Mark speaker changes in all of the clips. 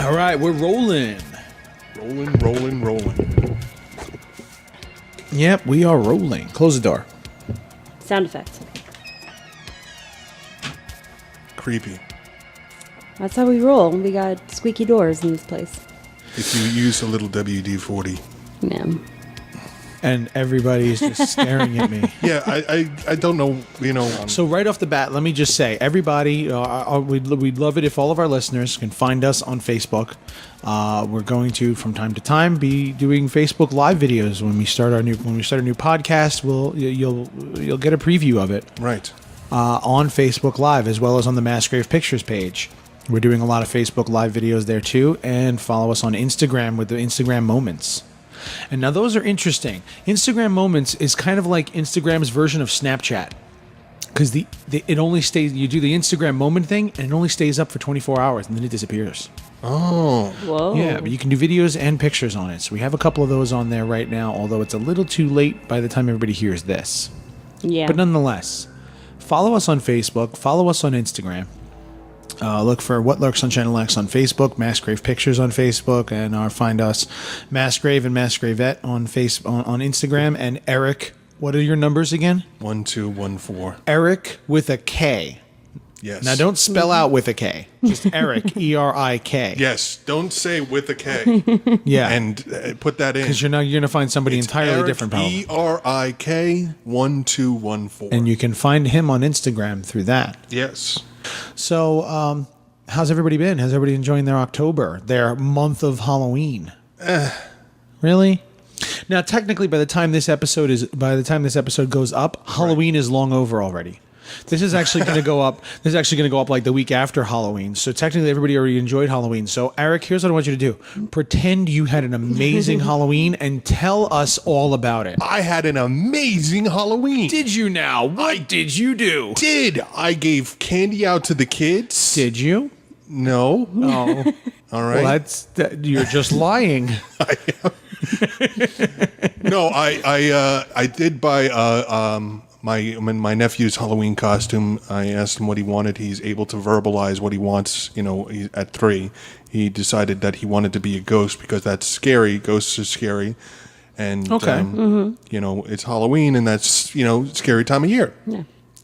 Speaker 1: All right, we're rolling.
Speaker 2: Rolling.
Speaker 1: Yep, we are rolling. Close the door.
Speaker 3: Sound effects.
Speaker 2: Creepy.
Speaker 3: That's how we roll. We got squeaky doors in this place.
Speaker 2: If you use a little WD-40.
Speaker 3: Yeah.
Speaker 1: And everybody's just staring at me.
Speaker 2: Yeah, I don't know,
Speaker 1: So right off the bat, let me just say, everybody, we'd love it if all of our listeners can find us on Facebook. We're going to, from time to time, be doing Facebook Live videos when we start a new podcast. You'll get a preview of it.
Speaker 2: Right.
Speaker 1: On Facebook Live, as well as on the Massgrave Pictures page. We're doing a lot of Facebook Live videos there too, and follow us on Instagram with the Instagram Moments. And now those are interesting. Instagram Moments is kind of like Instagram's version of Snapchat, because it only stays. You do the Instagram Moment thing, and it only stays up for 24 hours, and then it disappears.
Speaker 2: Oh.
Speaker 3: Whoa.
Speaker 1: Yeah, but you can do videos and pictures on it. So we have a couple of those on there right now, although it's a little too late by the time everybody hears this.
Speaker 3: Yeah.
Speaker 1: But nonetheless, follow us on Facebook, follow us on Instagram. Look for What Lurks on Channel X on Facebook, Massgrave Pictures on Facebook, and find us Massgrave and Massgravette on Instagram. And Erik, what are your numbers again?
Speaker 2: 1214.
Speaker 1: Erik with a K.
Speaker 2: Yes.
Speaker 1: Now don't spell out with a K. Just Erik, E-R-I-K.
Speaker 2: Yes. Don't say with a K.
Speaker 1: Yeah.
Speaker 2: And put that in.
Speaker 1: Because you're going to find somebody
Speaker 2: It's
Speaker 1: entirely
Speaker 2: Erik,
Speaker 1: different. Probably.
Speaker 2: E-R-I-K 1214.
Speaker 1: And you can find him on Instagram through that.
Speaker 2: Yes.
Speaker 1: So, how's everybody been? How's everybody enjoying their October, their month of Halloween? Really? Now, technically, by the time this episode goes up, Halloween is long over already. This is actually going to go up. This is actually going to go up like the week after Halloween. So technically, everybody already enjoyed Halloween. So, Erik, here's what I want you to do: pretend you had an amazing Halloween and tell us all about it.
Speaker 2: I had an amazing Halloween.
Speaker 1: Did you now? What did you do?
Speaker 2: I gave candy out to the kids.
Speaker 1: Did you?
Speaker 2: No.
Speaker 1: Oh,
Speaker 2: All right.
Speaker 1: well, you're just lying.
Speaker 2: No, I did buy my nephew's Halloween costume. I asked him what he wanted. He's able to verbalize what he wants. At 3, he decided that he wanted to be a ghost because that's scary. Ghosts are scary, and
Speaker 1: Okay.
Speaker 2: It's Halloween, and that's scary time of year.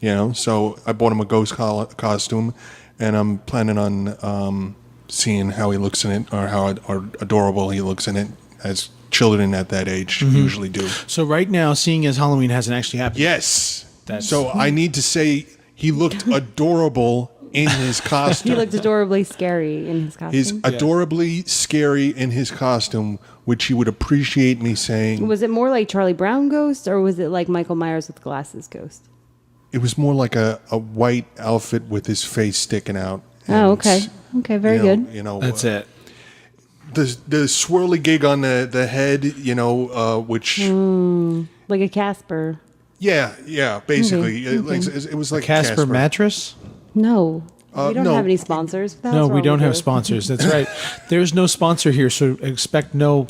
Speaker 3: Yeah.
Speaker 2: So I bought him a ghost costume, and I'm planning on seeing how he looks in it, or how adorable he looks in it, as children at that age usually do.
Speaker 1: So right now, seeing as Halloween hasn't actually happened.
Speaker 2: Yes. So I need to say he looked adorable in his costume.
Speaker 3: He looked adorably scary in his costume.
Speaker 2: He's adorably scary in his costume, which he would appreciate me saying.
Speaker 3: Was it more like Charlie Brown ghost, or was it like Michael Myers with glasses ghost?
Speaker 2: It was more like a white outfit with his face sticking out.
Speaker 3: Oh, okay. Okay, very good.
Speaker 1: That's it.
Speaker 2: The swirly gig on the head, which
Speaker 3: Like a Casper.
Speaker 2: yeah, basically it was like
Speaker 1: Casper mattress?
Speaker 3: No. We don't
Speaker 2: no.
Speaker 3: have any sponsors.
Speaker 1: No, we don't have sponsors. That's right. There's no sponsor here, so expect no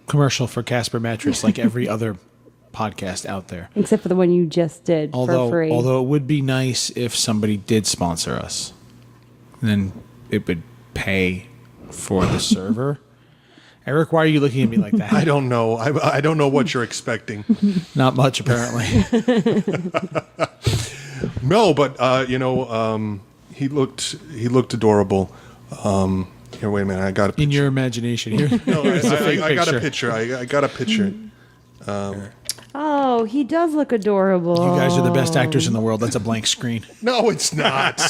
Speaker 1: commercial for Casper mattress like every other podcast out there.
Speaker 3: Except for the one you just did for free.
Speaker 1: Although it would be nice if somebody did sponsor us. Then it would pay for the server. Erik, why are you looking at me like that?
Speaker 2: I don't know. I don't know what you're expecting.
Speaker 1: Not much, apparently.
Speaker 2: No, but he looked adorable. Here, wait a minute. I got a picture.
Speaker 1: In your imagination. Here.
Speaker 2: No, I got a picture. I got a picture.
Speaker 3: Oh, he does look adorable.
Speaker 1: You guys are the best actors in the world. That's a blank screen.
Speaker 2: No, it's not.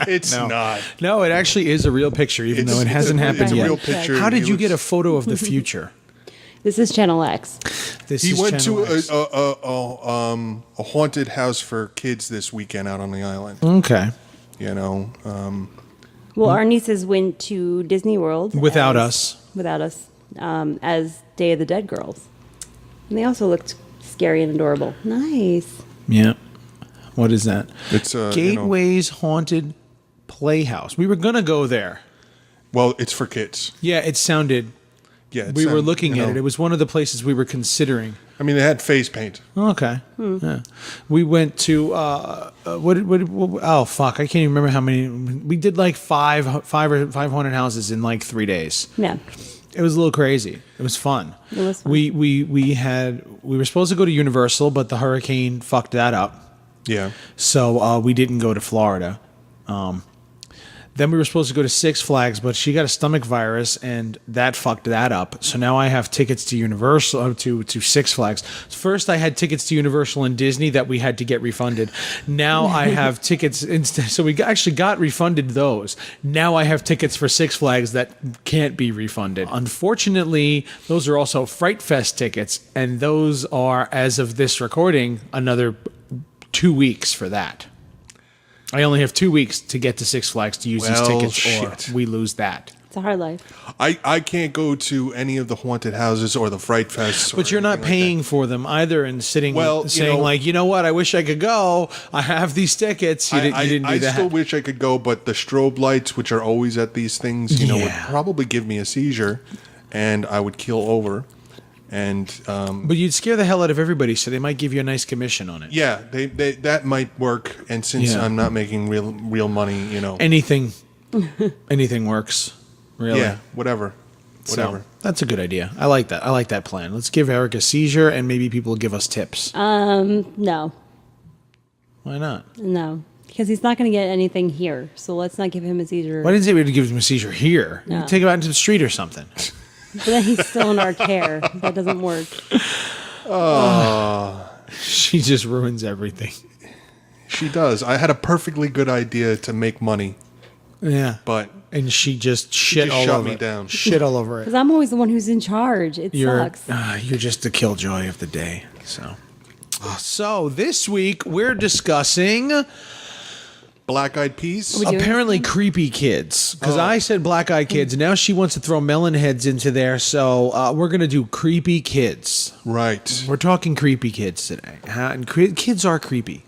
Speaker 2: It's not.
Speaker 1: No, it actually is a real picture, even though it hasn't happened
Speaker 2: it's a
Speaker 1: yet.
Speaker 2: real picture.
Speaker 1: How did you get a photo of the future?
Speaker 3: This is Channel X.
Speaker 2: He went to a haunted house for kids this weekend out on the island.
Speaker 1: Okay.
Speaker 3: Well, our nieces went to Disney World.
Speaker 1: Without us,
Speaker 3: as Day of the Dead girls. And they also looked scary and adorable. Nice.
Speaker 1: Yeah. What is that?
Speaker 2: It's
Speaker 1: Gateway's Haunted Playhouse. We were going to go there.
Speaker 2: Well, it's for kids.
Speaker 1: Yeah, it sounded...
Speaker 2: Yeah,
Speaker 1: we were looking at it. It was one of the places we were considering.
Speaker 2: I mean, they had face paint.
Speaker 1: Okay. Yeah. We went to oh fuck, I can't even remember how many. We did like 500 houses in like 3 days.
Speaker 3: Yeah.
Speaker 1: It was a little crazy. It was fun.
Speaker 3: It was fun.
Speaker 1: We were supposed to go to Universal, but the hurricane fucked that up.
Speaker 2: Yeah.
Speaker 1: So we didn't go to Florida. Then we were supposed to go to Six Flags, but she got a stomach virus, and that fucked that up. So now I have tickets to Universal to Six Flags. First, I had tickets to Universal and Disney that we had to get refunded. Now I have tickets instead. So we actually got refunded those. Now I have tickets for Six Flags that can't be refunded. Unfortunately, those are also Fright Fest tickets, and those are, as of this recording, another 2 weeks for that. I only have 2 weeks to get to Six Flags to use these tickets,
Speaker 2: shit.
Speaker 1: or we lose that.
Speaker 3: It's a hard life.
Speaker 2: I can't go to any of the haunted houses or the Fright Fests.
Speaker 1: But you're not paying for them either, and sitting saying like, you know what, I wish I could go. I have these tickets. You didn't do that.
Speaker 2: I still wish I could go, but the strobe lights, which are always at these things, would probably give me a seizure, and I would keel over. And
Speaker 1: but you'd scare the hell out of everybody, so they might give you a nice commission on it.
Speaker 2: yeah, they that might work. And since I'm not making real money,
Speaker 1: anything works. Really,
Speaker 2: yeah, whatever.
Speaker 1: So, that's a good idea. I like that. I like that plan. Let's give Eric a seizure, and maybe people will give us tips.
Speaker 3: No.
Speaker 1: Why not?
Speaker 3: No. Because he's not going to get anything here. So let's not give him a seizure.
Speaker 1: Why didn't say we had to give him a seizure here?
Speaker 3: No.
Speaker 1: Take him out into the street or something.
Speaker 3: But then he's still in our care. That doesn't work.
Speaker 1: She just ruins everything.
Speaker 2: She does. I had a perfectly good idea to make money,
Speaker 1: Yeah.
Speaker 2: but
Speaker 1: And she just shit all
Speaker 2: shut
Speaker 1: over
Speaker 2: me
Speaker 1: it.
Speaker 2: down.
Speaker 1: Shit all over it.
Speaker 3: Because I'm always the one who's in charge. It sucks.
Speaker 1: You're just the killjoy of the day. So this week we're discussing
Speaker 2: Black Eyed Peas.
Speaker 3: We doing
Speaker 1: apparently creepy kids. Because I said black eyed kids. Now she wants to throw melon heads into there. So we're going to do creepy kids.
Speaker 2: Right.
Speaker 1: We're talking creepy kids today. And kids are creepy.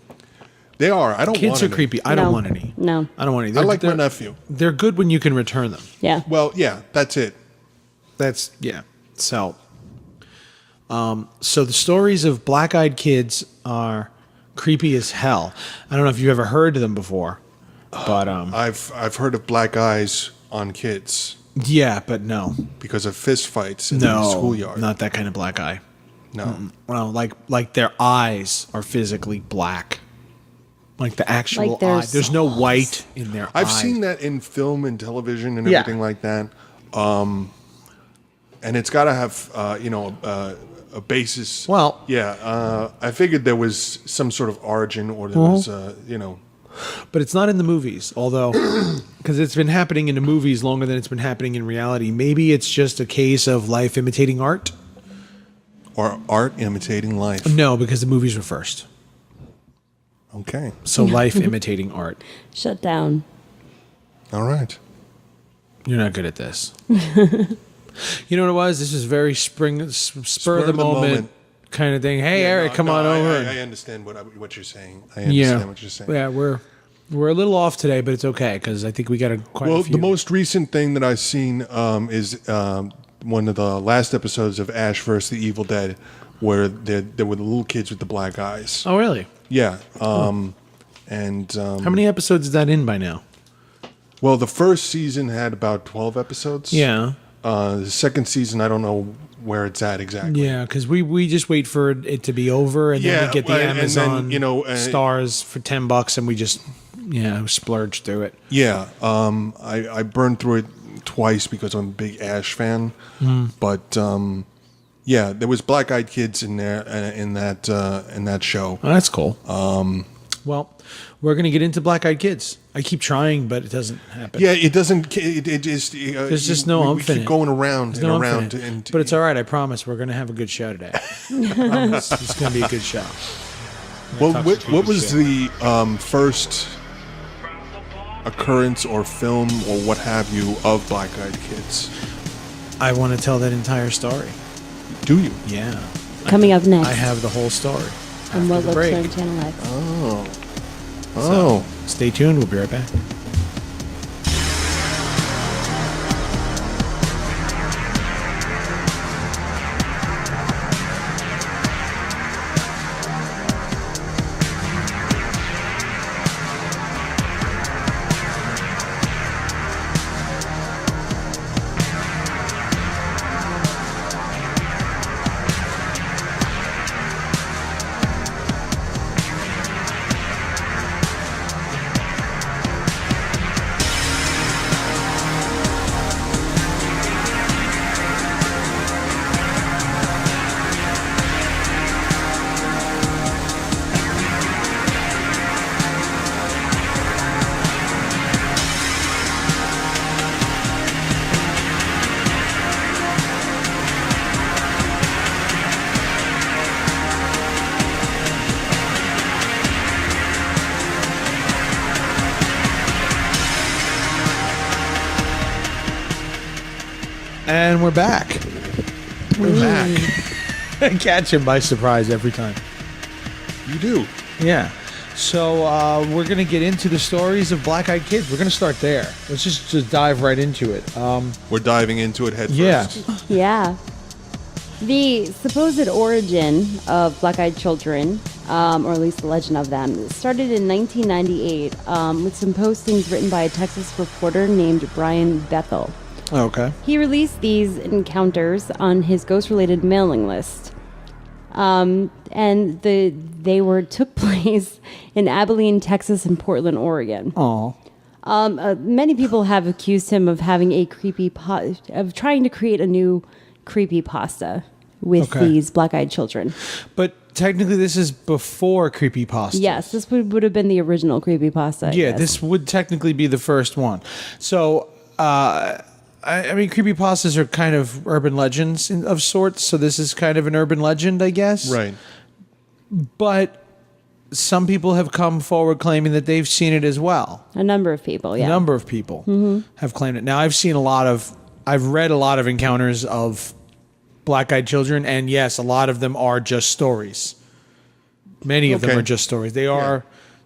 Speaker 2: They are. I don't want
Speaker 1: Kids are
Speaker 2: any.
Speaker 1: creepy. I don't want any.
Speaker 3: No.
Speaker 1: I don't want any.
Speaker 2: I like my nephew.
Speaker 1: They're good when you can return them.
Speaker 3: Yeah.
Speaker 2: Well, yeah, that's it.
Speaker 1: So the stories of black-eyed kids are creepy as hell. I don't know if you've ever heard of them before, but
Speaker 2: I've heard of black eyes on kids
Speaker 1: yeah, but no,
Speaker 2: because of fist fights in the schoolyard.
Speaker 1: not that kind of black eye.
Speaker 2: No.
Speaker 1: Well, like their eyes are physically black, like the actual
Speaker 3: Like their
Speaker 1: eye. There's no
Speaker 3: souls.
Speaker 1: white in their eyes.
Speaker 2: I've seen that in film and television and
Speaker 1: Yeah.
Speaker 2: everything like that. And it's got to have a basis.
Speaker 1: Well-
Speaker 2: yeah. I figured there was some sort of origin, or there was
Speaker 1: But it's not in the movies, although, because it's been happening in the movies longer than it's been happening in reality. Maybe it's just a case of life imitating art.
Speaker 2: or art imitating life.
Speaker 1: No, because the movies were first.
Speaker 2: Okay.
Speaker 1: So life imitating art.
Speaker 3: Shut down.
Speaker 2: All right.
Speaker 1: You're not good at this. You know what it was? This is very spur of the moment kind of thing. Hey,
Speaker 2: Yeah,
Speaker 1: Eric, come on over.
Speaker 2: I understand what you're saying. I understand what you're saying.
Speaker 1: Yeah, we're a little off today, but it's okay because I think we got quite a few.
Speaker 2: The most recent thing that I've seen is one of the last episodes of Ash vs. the Evil Dead, where there were the little kids with the black eyes.
Speaker 1: Oh, really?
Speaker 2: Yeah. And
Speaker 1: How many episodes is that in by now?
Speaker 2: well, the first season had about 12 episodes.
Speaker 1: Yeah.
Speaker 2: The second season, I don't know where it's at exactly.
Speaker 1: Yeah, because we just wait for it to be over, and then
Speaker 2: Yeah,
Speaker 1: we get the
Speaker 2: and then,
Speaker 1: Amazon stars for $10, and we just splurge through it.
Speaker 2: Yeah. I burned through it twice because I'm a big Ash fan. But yeah, there was black eyed kids in there in that show.
Speaker 1: Oh, that's cool. Well, we're gonna get into Black Eyed Kids. I keep trying, but it doesn't happen.
Speaker 2: Yeah, it doesn't. It just
Speaker 1: There's just no
Speaker 2: we
Speaker 1: umph in
Speaker 2: keep
Speaker 1: it.
Speaker 2: going around
Speaker 1: There's
Speaker 2: and
Speaker 1: no
Speaker 2: around,
Speaker 1: infinite. But it's all right. I promise we're gonna have a good show today. I promise it's gonna be a good show.
Speaker 2: Well,
Speaker 1: talk to
Speaker 2: what
Speaker 1: people
Speaker 2: was
Speaker 1: shit.
Speaker 2: the first occurrence or film or what have you of Black Eyed Kids?
Speaker 1: I want to tell that entire story.
Speaker 2: Do you?
Speaker 1: Yeah,
Speaker 3: Coming up next.
Speaker 1: I have the whole story.
Speaker 3: on What
Speaker 1: after the
Speaker 3: Looks
Speaker 1: break.
Speaker 3: on Channel X.
Speaker 2: Oh.
Speaker 1: Stay tuned. We'll be right back. And we're back.
Speaker 2: We're back.
Speaker 1: I catch him by surprise every time.
Speaker 2: You do.
Speaker 1: Yeah. So we're going to get into the stories of Black-Eyed Kids. We're going to start there. Let's just dive right into it.
Speaker 2: We're diving into it head
Speaker 1: Yeah.
Speaker 2: first.
Speaker 3: Yeah. The supposed origin of Black-Eyed Children, or at least the legend of them, started in 1998 with some postings written by a Texas reporter named Brian Bethel.
Speaker 1: Okay.
Speaker 3: He released these encounters on his ghost-related mailing list. And they took place in Abilene, Texas, and Portland, Oregon.
Speaker 1: Oh.
Speaker 3: Many people have accused him of having of trying to create a new creepypasta with these Black-Eyed Children.
Speaker 1: But technically, this is before creepypasta.
Speaker 3: Yes, this would have been the original creepypasta. I guess.
Speaker 1: This would technically be the first one. So, I mean, creepypastas are kind of urban legends of sorts. So this is kind of an urban legend, I guess.
Speaker 2: Right.
Speaker 1: But some people have come forward claiming that they've seen it as well.
Speaker 3: A number of people, yeah.
Speaker 1: A number of people have claimed it. Now, I've read a lot of encounters of Black-Eyed Children, and yes, a lot of them are just stories. Many of them are just stories. They're on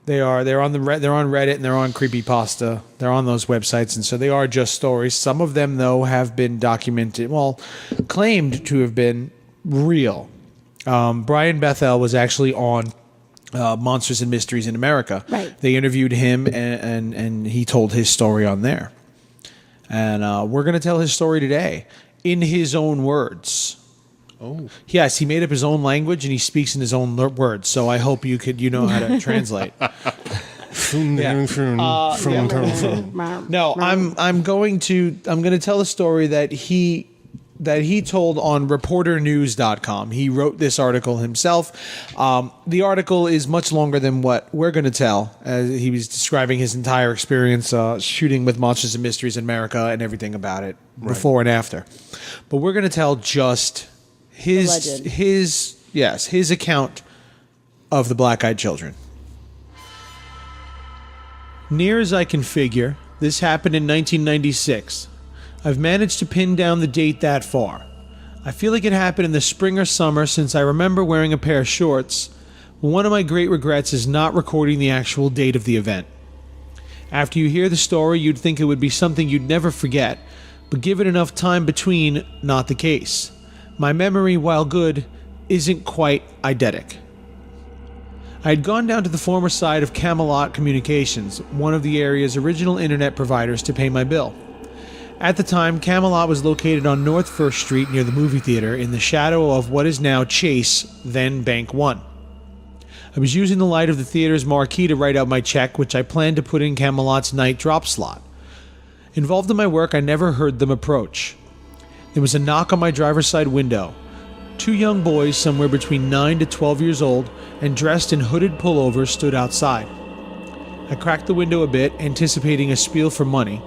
Speaker 1: Reddit and they're on creepypasta. They're on those websites, and so they are just stories. Some of them, though, have been documented, claimed to have been real. Brian Bethel was actually on Monsters and Mysteries in America.
Speaker 3: Right.
Speaker 1: They interviewed him, and he told his story on there. And we're going to tell his story today in his own words.
Speaker 2: Oh.
Speaker 1: Yes, he made up his own language and he speaks in his own words. So I hope you know how to translate. No, I'm going to tell a story that he told on reporternews.com. He wrote this article himself. The article is much longer than what we're going to tell. He was describing his entire experience shooting with Monsters and Mysteries in America and everything about it before and after. But we're going to tell just his account of the Black-Eyed Children. Near as I can figure, this happened in 1996. I've managed to pin down the date that far. I feel like it happened in the spring or summer since I remember wearing a pair of shorts. One of my great regrets is not recording the actual date of the event. After you hear the story, you'd think it would be something you'd never forget, but given enough time between, not the case. My memory, while good, isn't quite eidetic. I had gone down to the former site of Camelot Communications, one of the area's original internet providers, to pay my bill. At the time, Camelot was located on North 1st Street near the movie theater in the shadow of what is now Chase, then Bank One. I was using the light of the theater's marquee to write out my check, which I planned to put in Camelot's night drop slot. Involved in my work, I never heard them approach. There was a knock on my driver's side window. Two young boys, somewhere between 9 to 12 years old, and dressed in hooded pullovers, stood outside. I cracked the window a bit, anticipating a spiel for money,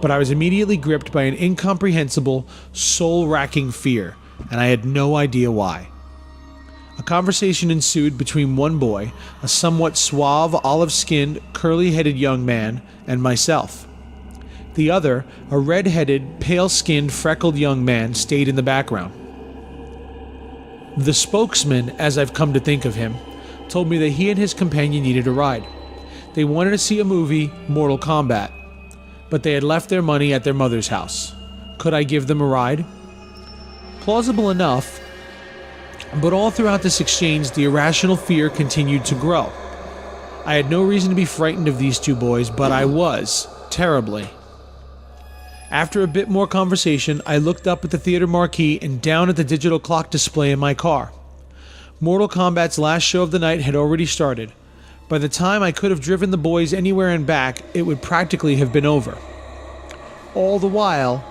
Speaker 1: but I was immediately gripped by an incomprehensible, soul-racking fear, and I had no idea why. A conversation ensued between one boy, a somewhat suave, olive-skinned, curly-headed young man, and myself. The other, a red-headed, pale-skinned, freckled young man, stayed in the background. The spokesman, as I've come to think of him, told me that he and his companion needed a ride. They wanted to see a movie, Mortal Kombat, but they had left their money at their mother's house. Could I give them a ride? Plausible enough, but all throughout this exchange, the irrational fear continued to grow. I had no reason to be frightened of these two boys, but I was, terribly. After a bit more conversation, I looked up at the theater marquee and down at the digital clock display in my car. Mortal Kombat's last show of the night had already started. By the time I could have driven the boys anywhere and back, it would practically have been over. All the while,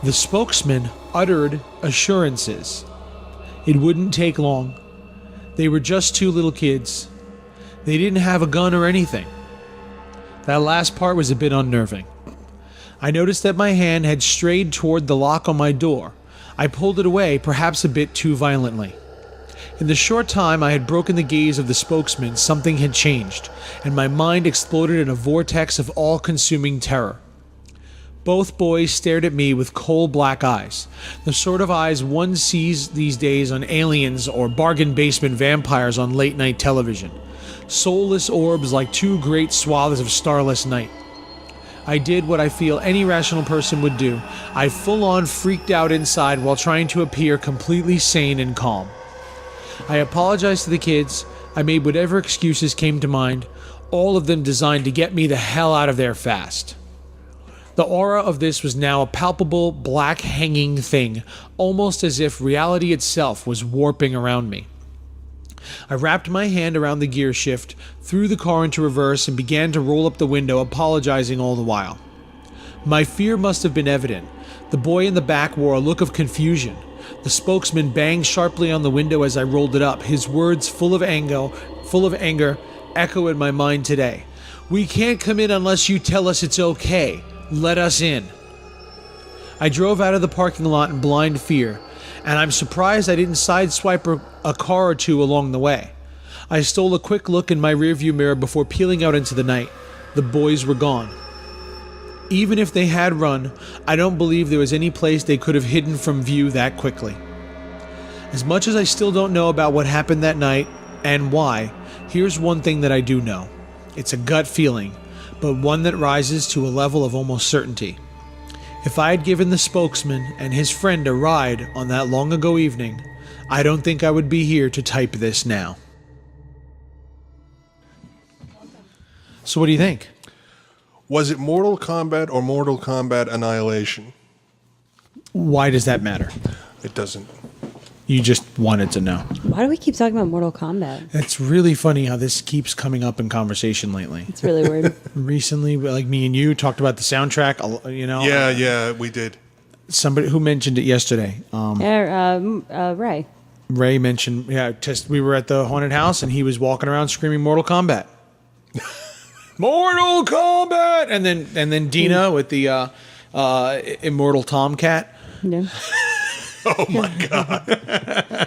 Speaker 1: the spokesman uttered assurances. It wouldn't take long. They were just two little kids. They didn't have a gun or anything. That last part was a bit unnerving. I noticed that my hand had strayed toward the lock on my door. I pulled it away, perhaps a bit too violently. In the short time I had broken the gaze of the spokesman, something had changed, and my mind exploded in a vortex of all-consuming terror. Both boys stared at me with coal black eyes, the sort of eyes one sees these days on aliens or bargain basement vampires on late night television. Soulless orbs like two great swaths of starless night. I did what I feel any rational person would do. I full-on freaked out inside while trying to appear completely sane and calm. I apologized to the kids. I made whatever excuses came to mind, all of them designed to get me the hell out of there fast. The aura of this was now a palpable, black hanging thing, almost as if reality itself was warping around me. I wrapped my hand around the gear shift, threw the car into reverse, and began to roll up the window, apologizing all the while. My fear must have been evident. The boy in the back wore a look of confusion. The spokesman banged sharply on the window as I rolled it up, his words full of anger, echo in my mind today. "We can't come in unless you tell us it's okay. Let us in." I drove out of the parking lot in blind fear, and I'm surprised I didn't sideswipe a car or two along the way. I stole a quick look in my rearview mirror before peeling out into the night. The boys were gone. Even if they had run, I don't believe there was any place they could have hidden from view that quickly. As much as I still don't know about what happened that night and why, here's one thing that I do know. It's a gut feeling, but one that rises to a level of almost certainty. If I had given the spokesman and his friend a ride on that long ago evening, I don't think I would be here to type this now. So what do you think?
Speaker 2: Was it Mortal Kombat or Mortal Kombat Annihilation?
Speaker 1: Why does that matter?
Speaker 2: It doesn't.
Speaker 1: You just wanted to know.
Speaker 3: Why do we keep talking about Mortal Kombat?
Speaker 1: It's really funny how this keeps coming up in conversation lately.
Speaker 3: It's really weird.
Speaker 1: Recently, like me and you talked about the soundtrack, you know?
Speaker 2: Yeah, we did.
Speaker 1: Somebody who mentioned it yesterday.
Speaker 3: Ray.
Speaker 1: Ray mentioned, we were at the haunted house and he was walking around screaming Mortal Kombat. Mortal Kombat! And then Dina with the Immortal Tomcat.
Speaker 3: Yeah.
Speaker 2: Oh my God.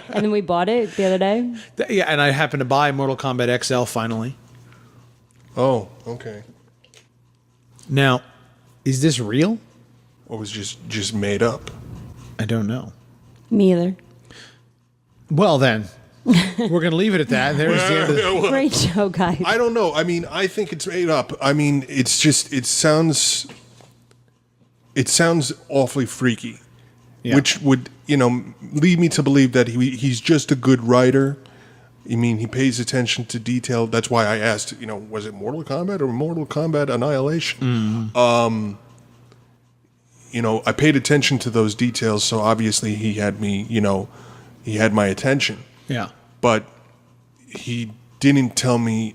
Speaker 3: And then we bought it the other day.
Speaker 1: Yeah, and I happened to buy Mortal Kombat XL finally.
Speaker 2: Oh, okay.
Speaker 1: Now, is this real?
Speaker 2: Or was just made up?
Speaker 1: I don't know.
Speaker 3: Me either.
Speaker 1: Well then, we're going to leave it at that. There's the end of the...
Speaker 3: Great show, guys.
Speaker 2: I don't know. I mean, I think it's made up. I mean, it's just, it sounds awfully freaky.
Speaker 1: Yeah.
Speaker 2: Which would, lead me to believe that he's just a good writer. I mean, he pays attention to detail. That's why I asked, was it Mortal Kombat or Mortal Kombat Annihilation?
Speaker 1: Mm-hmm.
Speaker 2: I paid attention to those details, so obviously he had me, he had my attention.
Speaker 1: Yeah.
Speaker 2: But he didn't tell me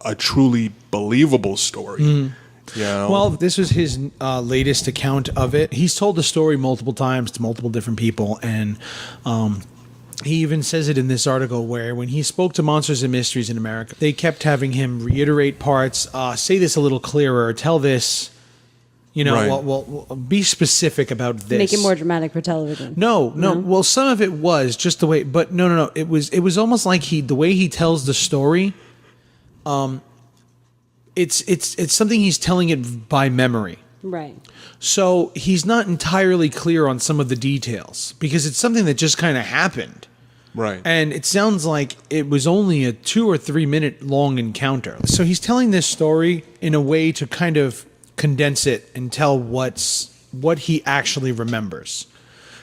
Speaker 2: a truly believable story.
Speaker 1: Mm.
Speaker 2: Yeah.
Speaker 1: Well, this was his latest account of it. He's told the story multiple times to multiple different people, and he even says it in this article where when he spoke to Monsters and Mysteries in America, they kept having him reiterate parts, say this a little clearer, tell this,
Speaker 2: Right.
Speaker 1: well, be specific about this.
Speaker 3: Make it more dramatic for television.
Speaker 1: No. Well, some of it was just the way, but no. It was almost like the way he tells the story. It's something he's telling it by memory.
Speaker 3: Right.
Speaker 1: So he's not entirely clear on some of the details because it's something that just kind of happened.
Speaker 2: Right.
Speaker 1: And it sounds like it was only a 2 or 3 minute long encounter. So he's telling this story in a way to kind of condense it and tell what he actually remembers.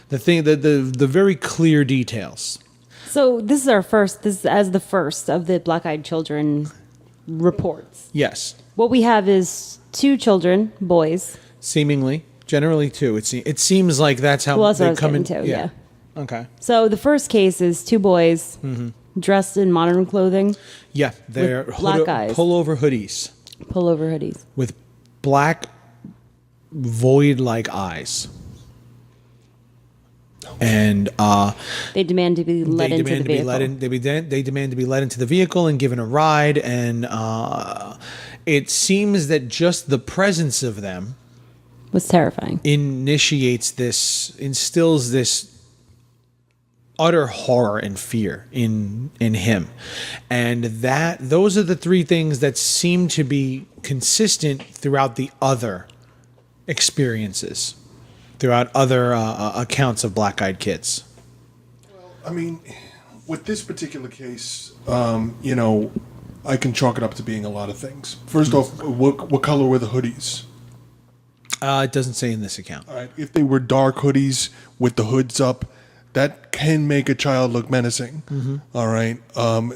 Speaker 1: The very clear details.
Speaker 3: So this is as the first of the Black-Eyed Children reports.
Speaker 1: Yes.
Speaker 3: What we have is 2 children, boys.
Speaker 1: Seemingly. Generally 2. It seems like that's how
Speaker 3: Well, that's what I
Speaker 1: they
Speaker 3: was
Speaker 1: come in.
Speaker 3: getting to, yeah.
Speaker 1: Okay.
Speaker 3: So the first case is 2 boys dressed in modern clothing,
Speaker 1: Yeah, they're
Speaker 3: black eyes.
Speaker 1: pullover hoodies
Speaker 3: pullover hoodies.
Speaker 1: with black void-like eyes. And
Speaker 3: They demand to be led into the vehicle.
Speaker 1: They demand to be led into the vehicle and given a ride. And it seems that just the presence of them
Speaker 3: Was terrifying.
Speaker 1: instills this utter horror and fear in him. And those are the 3 things that seem to be consistent throughout the other experiences throughout other accounts of black-eyed kids?
Speaker 2: I mean, with this particular case, I can chalk it up to being a lot of things. First off, what color were the hoodies?
Speaker 1: It doesn't say in this account.
Speaker 2: All right. If they were dark hoodies with the hoods up, that can make a child look menacing.
Speaker 1: Mm-hmm.
Speaker 2: All right.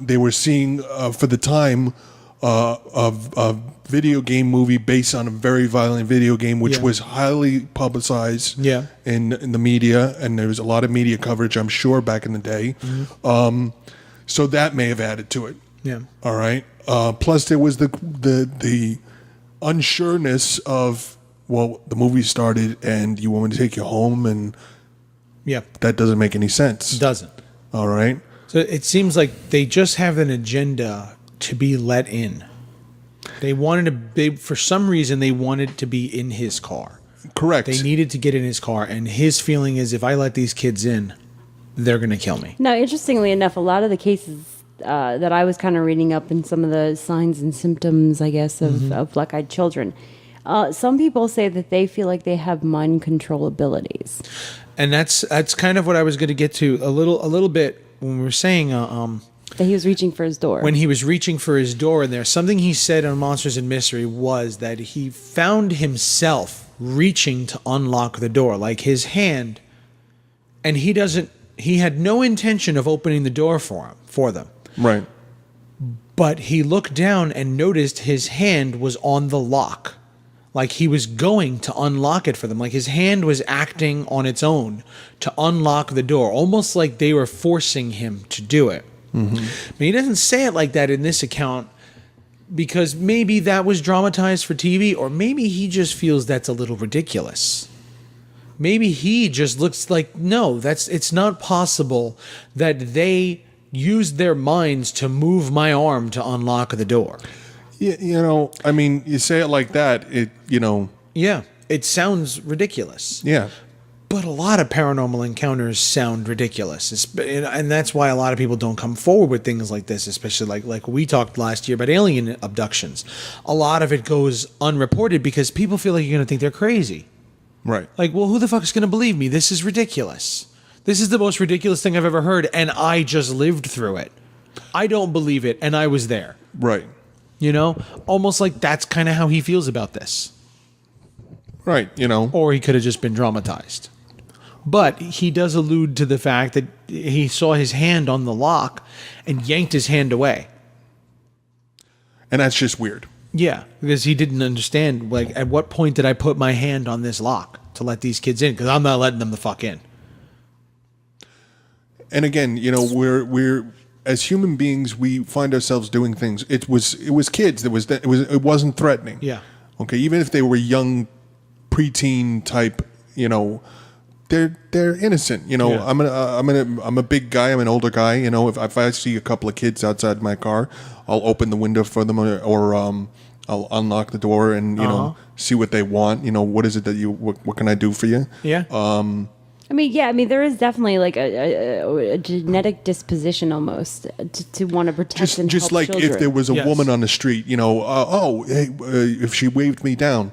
Speaker 2: They were seeing, for the time, a video game movie based on a very violent video game, which was highly publicized in the media, and there was a lot of media coverage, I'm sure, back in the day. Mm-hmm. So that may have added to it.
Speaker 1: Yeah.
Speaker 2: All right. Plus, there was the unsureness of, well, the movie started and you want me to take you home, and that doesn't make any sense.
Speaker 1: It doesn't.
Speaker 2: All right.
Speaker 1: So it seems like they just have an agenda to be let in. They wanted to be, for some reason, they wanted to be in his car.
Speaker 2: Correct.
Speaker 1: They needed to get in his car, and his feeling is, if I let these kids in, they're going to kill me.
Speaker 3: Now, interestingly enough, a lot of the cases that I was kind of reading up in some of the signs and symptoms, I guess, of black-eyed children, some people say that they feel like they have mind control abilities.
Speaker 1: And that's kind of what I was going to get to a little bit when we were saying
Speaker 3: that he was reaching for his door.
Speaker 1: When he was reaching for his door, and there's something he said on Monsters and Mystery was that he found himself reaching to unlock the door, like his hand, and he had no intention of opening the door for them.
Speaker 2: Right.
Speaker 1: But he looked down and noticed his hand was on the lock. Like he was going to unlock it for them. Like his hand was acting on its own to unlock the door, almost like they were forcing him to do it. Mm-hmm. I mean, he doesn't say it like that in this account because maybe that was dramatized for TV, or maybe he just feels that's a little ridiculous. Maybe he just looks like, no, it's not possible that they used their minds to move my arm to unlock the door.
Speaker 2: Yeah, I mean, you say it like that,
Speaker 1: Yeah, it sounds ridiculous.
Speaker 2: Yeah.
Speaker 1: But a lot of paranormal encounters sound ridiculous. And that's why a lot of people don't come forward with things like this, especially like we talked last year about alien abductions. A lot of it goes unreported because people feel like you're going to think they're crazy.
Speaker 2: Right.
Speaker 1: Like, well, who the fuck is going to believe me? This is ridiculous. This is the most ridiculous thing I've ever heard, and I just lived through it. I don't believe it, and I was there.
Speaker 2: Right.
Speaker 1: Almost like that's kind of how he feels about this.
Speaker 2: Right,
Speaker 1: Or he could have just been dramatized. But he does allude to the fact that he saw his hand on the lock and yanked his hand away.
Speaker 2: And that's just weird.
Speaker 1: Yeah, because he didn't understand, like, at what point did I put my hand on this lock to let these kids in? Because I'm not letting them the fuck in.
Speaker 2: And again, we're as human beings, we find ourselves doing things. It was kids. It wasn't threatening.
Speaker 1: Yeah. Okay.
Speaker 2: Even if they were young, preteen type, they're innocent.
Speaker 1: Yeah.
Speaker 2: I'm a big guy. I'm an older guy. If I see a couple of kids outside my car, I'll open the window for them, or I'll unlock the door and see what they want. What is it that what can I do for you?
Speaker 1: Yeah.
Speaker 3: There is definitely like a genetic disposition almost to want to protect and
Speaker 2: just
Speaker 3: help
Speaker 2: like
Speaker 3: children.
Speaker 2: if there was a woman on the street, if she waved me down,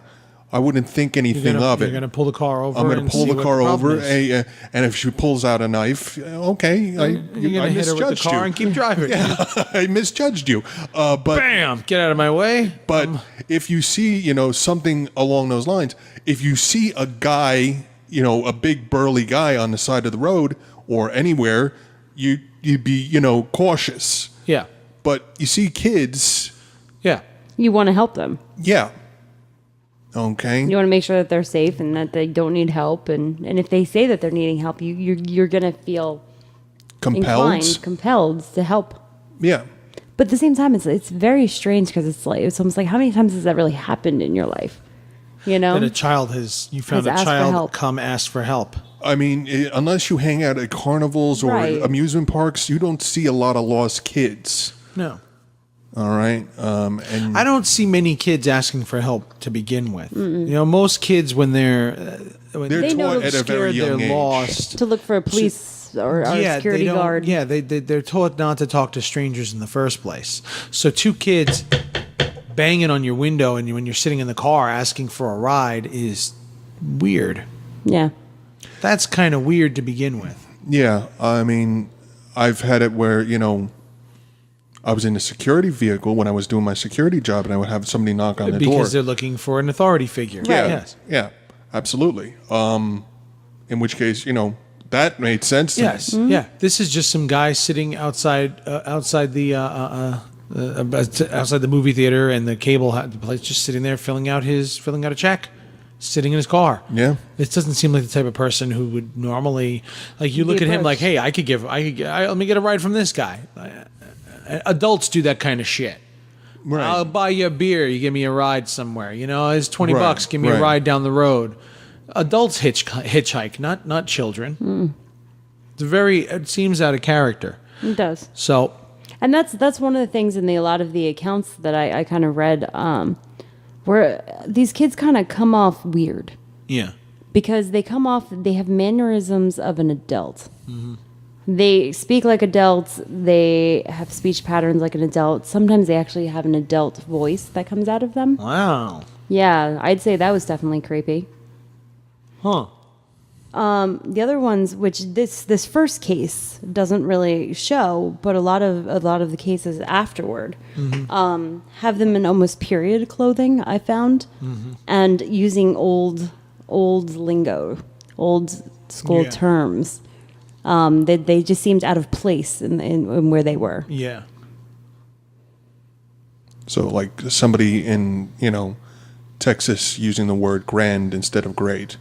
Speaker 2: I wouldn't think anything of it.
Speaker 1: You're going to pull the car over.
Speaker 2: I'm going to pull the car over,
Speaker 1: is.
Speaker 2: and if she pulls out a knife, okay,
Speaker 1: you're going to hit her with the car and keep driving.
Speaker 2: Yeah, I misjudged you. But
Speaker 1: bam, get out of my way.
Speaker 2: But if you see, something along those lines, if you see a guy, a big burly guy on the side of the road or anywhere, you'd be, cautious.
Speaker 1: Yeah.
Speaker 2: But you see kids.
Speaker 1: Yeah.
Speaker 3: You want to help them.
Speaker 2: Yeah. Okay.
Speaker 3: You want to make sure that they're safe and that they don't need help, and if they say that they're needing help, you're gonna feel compelled to help.
Speaker 2: Yeah.
Speaker 3: But at the same time, it's very strange because it's almost like, how many times has that really happened in your life?
Speaker 1: That a child you found a child come ask for help.
Speaker 2: I mean, unless you hang out at carnivals or amusement parks, you don't see a lot of lost kids.
Speaker 1: No.
Speaker 2: All right. And
Speaker 1: I don't see many kids asking for help to begin with. Most kids when they're
Speaker 2: taught at a very young age
Speaker 1: lost
Speaker 3: to look for a police or a security guard.
Speaker 1: Yeah, they're taught not to talk to strangers in the first place. So two kids banging on your window and when you're sitting in the car asking for a ride is weird.
Speaker 3: Yeah.
Speaker 1: That's kind of weird to begin with.
Speaker 2: Yeah, I mean, I've had it where, I was in a security vehicle when I was doing my security job, and I would have somebody knock on the door.
Speaker 1: Because they're looking for an authority figure.
Speaker 2: Yeah,
Speaker 1: Yes.
Speaker 2: yeah, absolutely. In which case, that made sense to
Speaker 1: Yes.
Speaker 2: me.
Speaker 1: Yeah. This is just some guy sitting outside the outside the movie theater and the the place, just sitting there filling out a check, sitting in his car.
Speaker 2: Yeah.
Speaker 1: This doesn't seem like the type of person who would normally, like, you look at him like, hey, let me get a ride from this guy. Adults do that kind of shit.
Speaker 2: Right.
Speaker 1: I'll buy you a beer. You give me a ride somewhere. It's $20.
Speaker 2: Right,
Speaker 1: Give me a
Speaker 2: right.
Speaker 1: ride down the road. Adults hitchhike, not children. It seems out of character.
Speaker 3: It does.
Speaker 1: So,
Speaker 3: And that's one of the things in a lot of the accounts that I kind of read, where these kids kind of come off weird
Speaker 1: yeah.
Speaker 3: because they have mannerisms of an adult. They speak like adults. They have speech patterns like an adult. Sometimes they actually have an adult voice that comes out of them.
Speaker 1: Wow.
Speaker 3: Yeah, I'd say that was definitely creepy.
Speaker 1: Huh.
Speaker 3: The other ones, which this first case doesn't really show, but a lot of the cases afterward have them in almost period clothing. I found, and using old lingo, old school
Speaker 1: Yeah.
Speaker 3: terms. They just seemed out of place in where they were.
Speaker 1: Yeah.
Speaker 2: So, like somebody in, Texas using the word grand instead of great.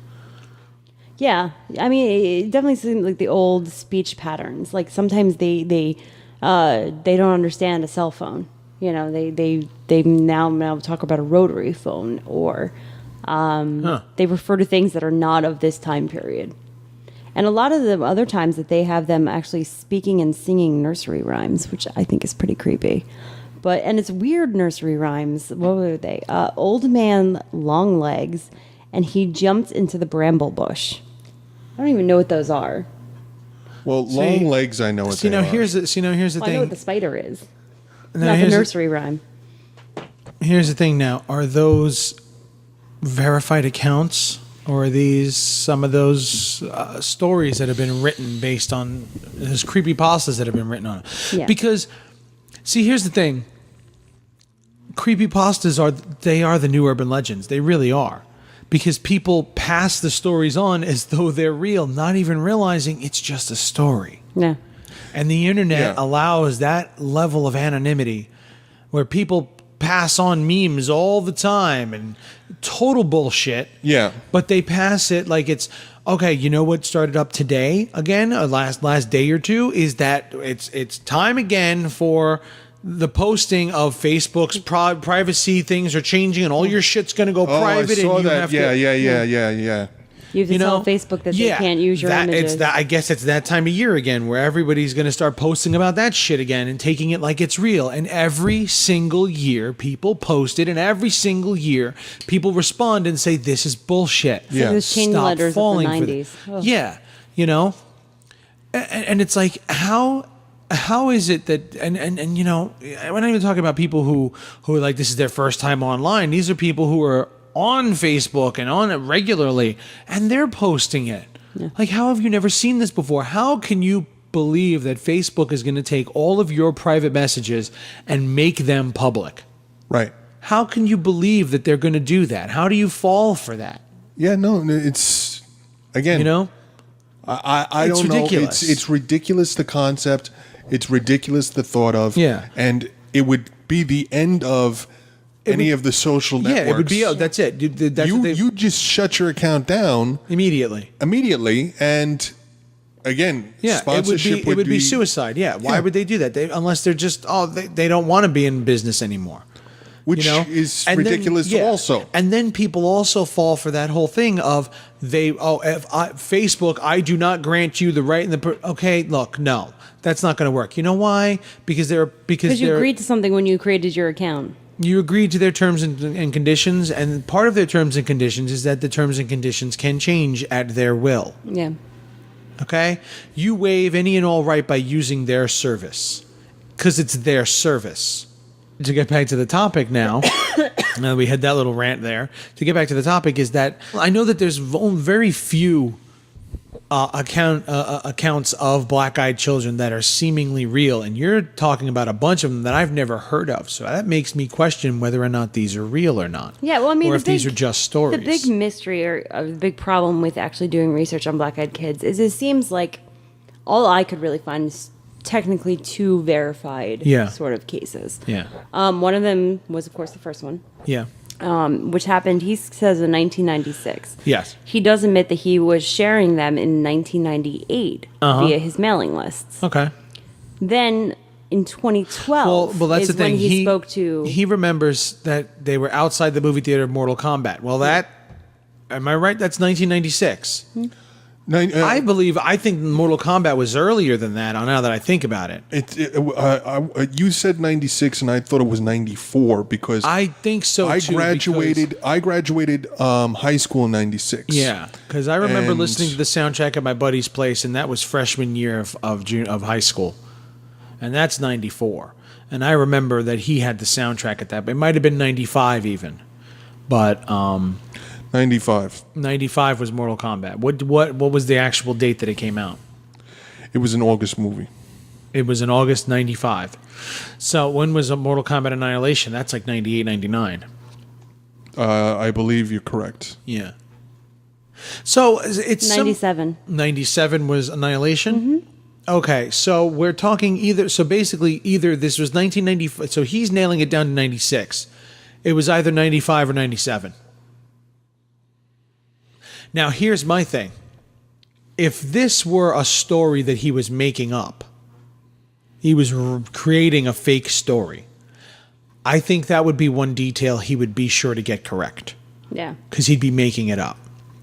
Speaker 3: Yeah, I mean, it definitely seems like the old speech patterns. Like sometimes they don't understand a cell phone. They now talk about a rotary phone, or they refer to things that are not of this time period. And a lot of the other times that they have them actually speaking and singing nursery rhymes, which I think is pretty creepy. And it's weird nursery rhymes. What were they? Old man, long legs, and he jumped into the bramble bush. I don't even know what those are.
Speaker 2: Well, long legs, I know what they are.
Speaker 1: Here's the
Speaker 3: Well, I know
Speaker 1: thing.
Speaker 3: what the spider is.
Speaker 1: Now,
Speaker 3: Not the
Speaker 1: here's
Speaker 3: nursery rhyme.
Speaker 1: Here's the thing now. Are those verified accounts, or are these some of those stories that have been written based on those creepypastas that have been written on it?
Speaker 3: Yeah.
Speaker 1: Because, see, here's the thing. Creepypastas are the new urban legends. They really are. Because people pass the stories on as though they're real, not even realizing it's just a story.
Speaker 3: Yeah.
Speaker 1: And the internet
Speaker 2: Yeah.
Speaker 1: allows that level of anonymity where people pass on memes all the time and total bullshit.
Speaker 2: Yeah.
Speaker 1: But they pass it like it's, okay, you know what started up today again, or last day or two, is that it's time again for the posting of Facebook's privacy things are changing and all your shit's going to go private.
Speaker 2: I saw
Speaker 1: and you
Speaker 2: that.
Speaker 1: have
Speaker 2: Yeah.
Speaker 1: to,
Speaker 3: You have to tell Facebook that they can't use your images.
Speaker 1: I guess it's that time of year again where everybody's going to start posting about that shit again and taking it like it's real. And every single year people post it, and every single year people respond and say, this is bullshit.
Speaker 3: It's like those chain
Speaker 1: Stop
Speaker 3: letters of the
Speaker 1: falling for
Speaker 3: 90s.
Speaker 1: that.
Speaker 3: Ugh.
Speaker 1: Yeah, and it's like, how is it that, and we're not even talking about people who are like, this is their first time online. These are people who are on Facebook and on it regularly, and they're posting it. Yeah. Like, how have you never seen this before? How can you believe that Facebook is going to take all of your private messages and make them public?
Speaker 2: Right.
Speaker 1: How can you believe that they're going to do that? How do you fall for that?
Speaker 2: Yeah, no, it's, again, I
Speaker 1: It's
Speaker 2: don't
Speaker 1: ridiculous.
Speaker 2: know. It's ridiculous, the concept. It's ridiculous, the thought of.
Speaker 1: Yeah.
Speaker 2: And it would be the end of any of the social networks.
Speaker 1: Yeah, it would be. Oh, that's it. That's what
Speaker 2: You just shut your account down
Speaker 1: immediately.
Speaker 2: and again,
Speaker 1: Yeah,
Speaker 2: sponsorship
Speaker 1: it would be suicide. Yeah, why would they do that? Unless they're just they don't want to be in business anymore.
Speaker 2: which is
Speaker 1: And
Speaker 2: ridiculous
Speaker 1: then,
Speaker 2: also.
Speaker 1: And then people also fall for that whole thing of Facebook, I do not grant you the right and okay, look, no, that's not going to work. You know why? Because
Speaker 3: you agreed to something when you created your account.
Speaker 1: You agreed to their terms and conditions, and part of their terms and conditions is that the terms and conditions can change at their will.
Speaker 3: Yeah.
Speaker 1: Okay? You waive any and all right by using their service because it's their service. To get back to the topic now, Now we had that little rant there. To get back to the topic, is that I know that there's very few accounts of black-eyed children that are seemingly real, and you're talking about a bunch of them that I've never heard of. So that makes me question whether or not these are real or not.
Speaker 3: Yeah, well, I mean,
Speaker 1: or if these are just stories.
Speaker 3: The big mystery or the big problem with actually doing research on black-eyed kids is it seems like all I could really find is technically 2 verified sort of cases.
Speaker 1: Yeah.
Speaker 3: One of them was, of course, the first one.
Speaker 1: Yeah.
Speaker 3: Which happened, he says, in 1996.
Speaker 1: Yes.
Speaker 3: He does admit that he was sharing them in 1998 via his mailing lists.
Speaker 1: Okay.
Speaker 3: Then in 2012
Speaker 1: well, that's
Speaker 3: is
Speaker 1: the thing.
Speaker 3: when he spoke to...
Speaker 1: He remembers that they were outside the movie theater of Mortal Kombat. Well, am I right? That's 1996. I think Mortal Kombat was earlier than that. Now that I think about it,
Speaker 2: you said 96, and I thought it was 94 because
Speaker 1: I think so.
Speaker 2: I graduated high school in 96.
Speaker 1: Yeah, because I remember listening to the soundtrack at my buddy's place, and that was freshman year of high school, and that's 94. And I remember that he had the soundtrack at that. It might have been 95 even, but
Speaker 2: 95.
Speaker 1: 95 was Mortal Kombat. What was the actual date that it came out?
Speaker 2: It was an August movie.
Speaker 1: It was in August 95. So when was Mortal Kombat Annihilation? That's like 98, 99.
Speaker 2: I believe you're correct.
Speaker 1: Yeah. So it's
Speaker 3: 97.
Speaker 1: 97 was Annihilation? Mm-hmm. Okay, so we're talking either this was 1995. So he's nailing it down to 96. It was either 95 or 97. Now, here's my thing. If this were a story that he was making up, he was creating a fake story, I think that would be one detail he would be sure to get correct.
Speaker 3: Yeah.
Speaker 1: Because he'd be making it up.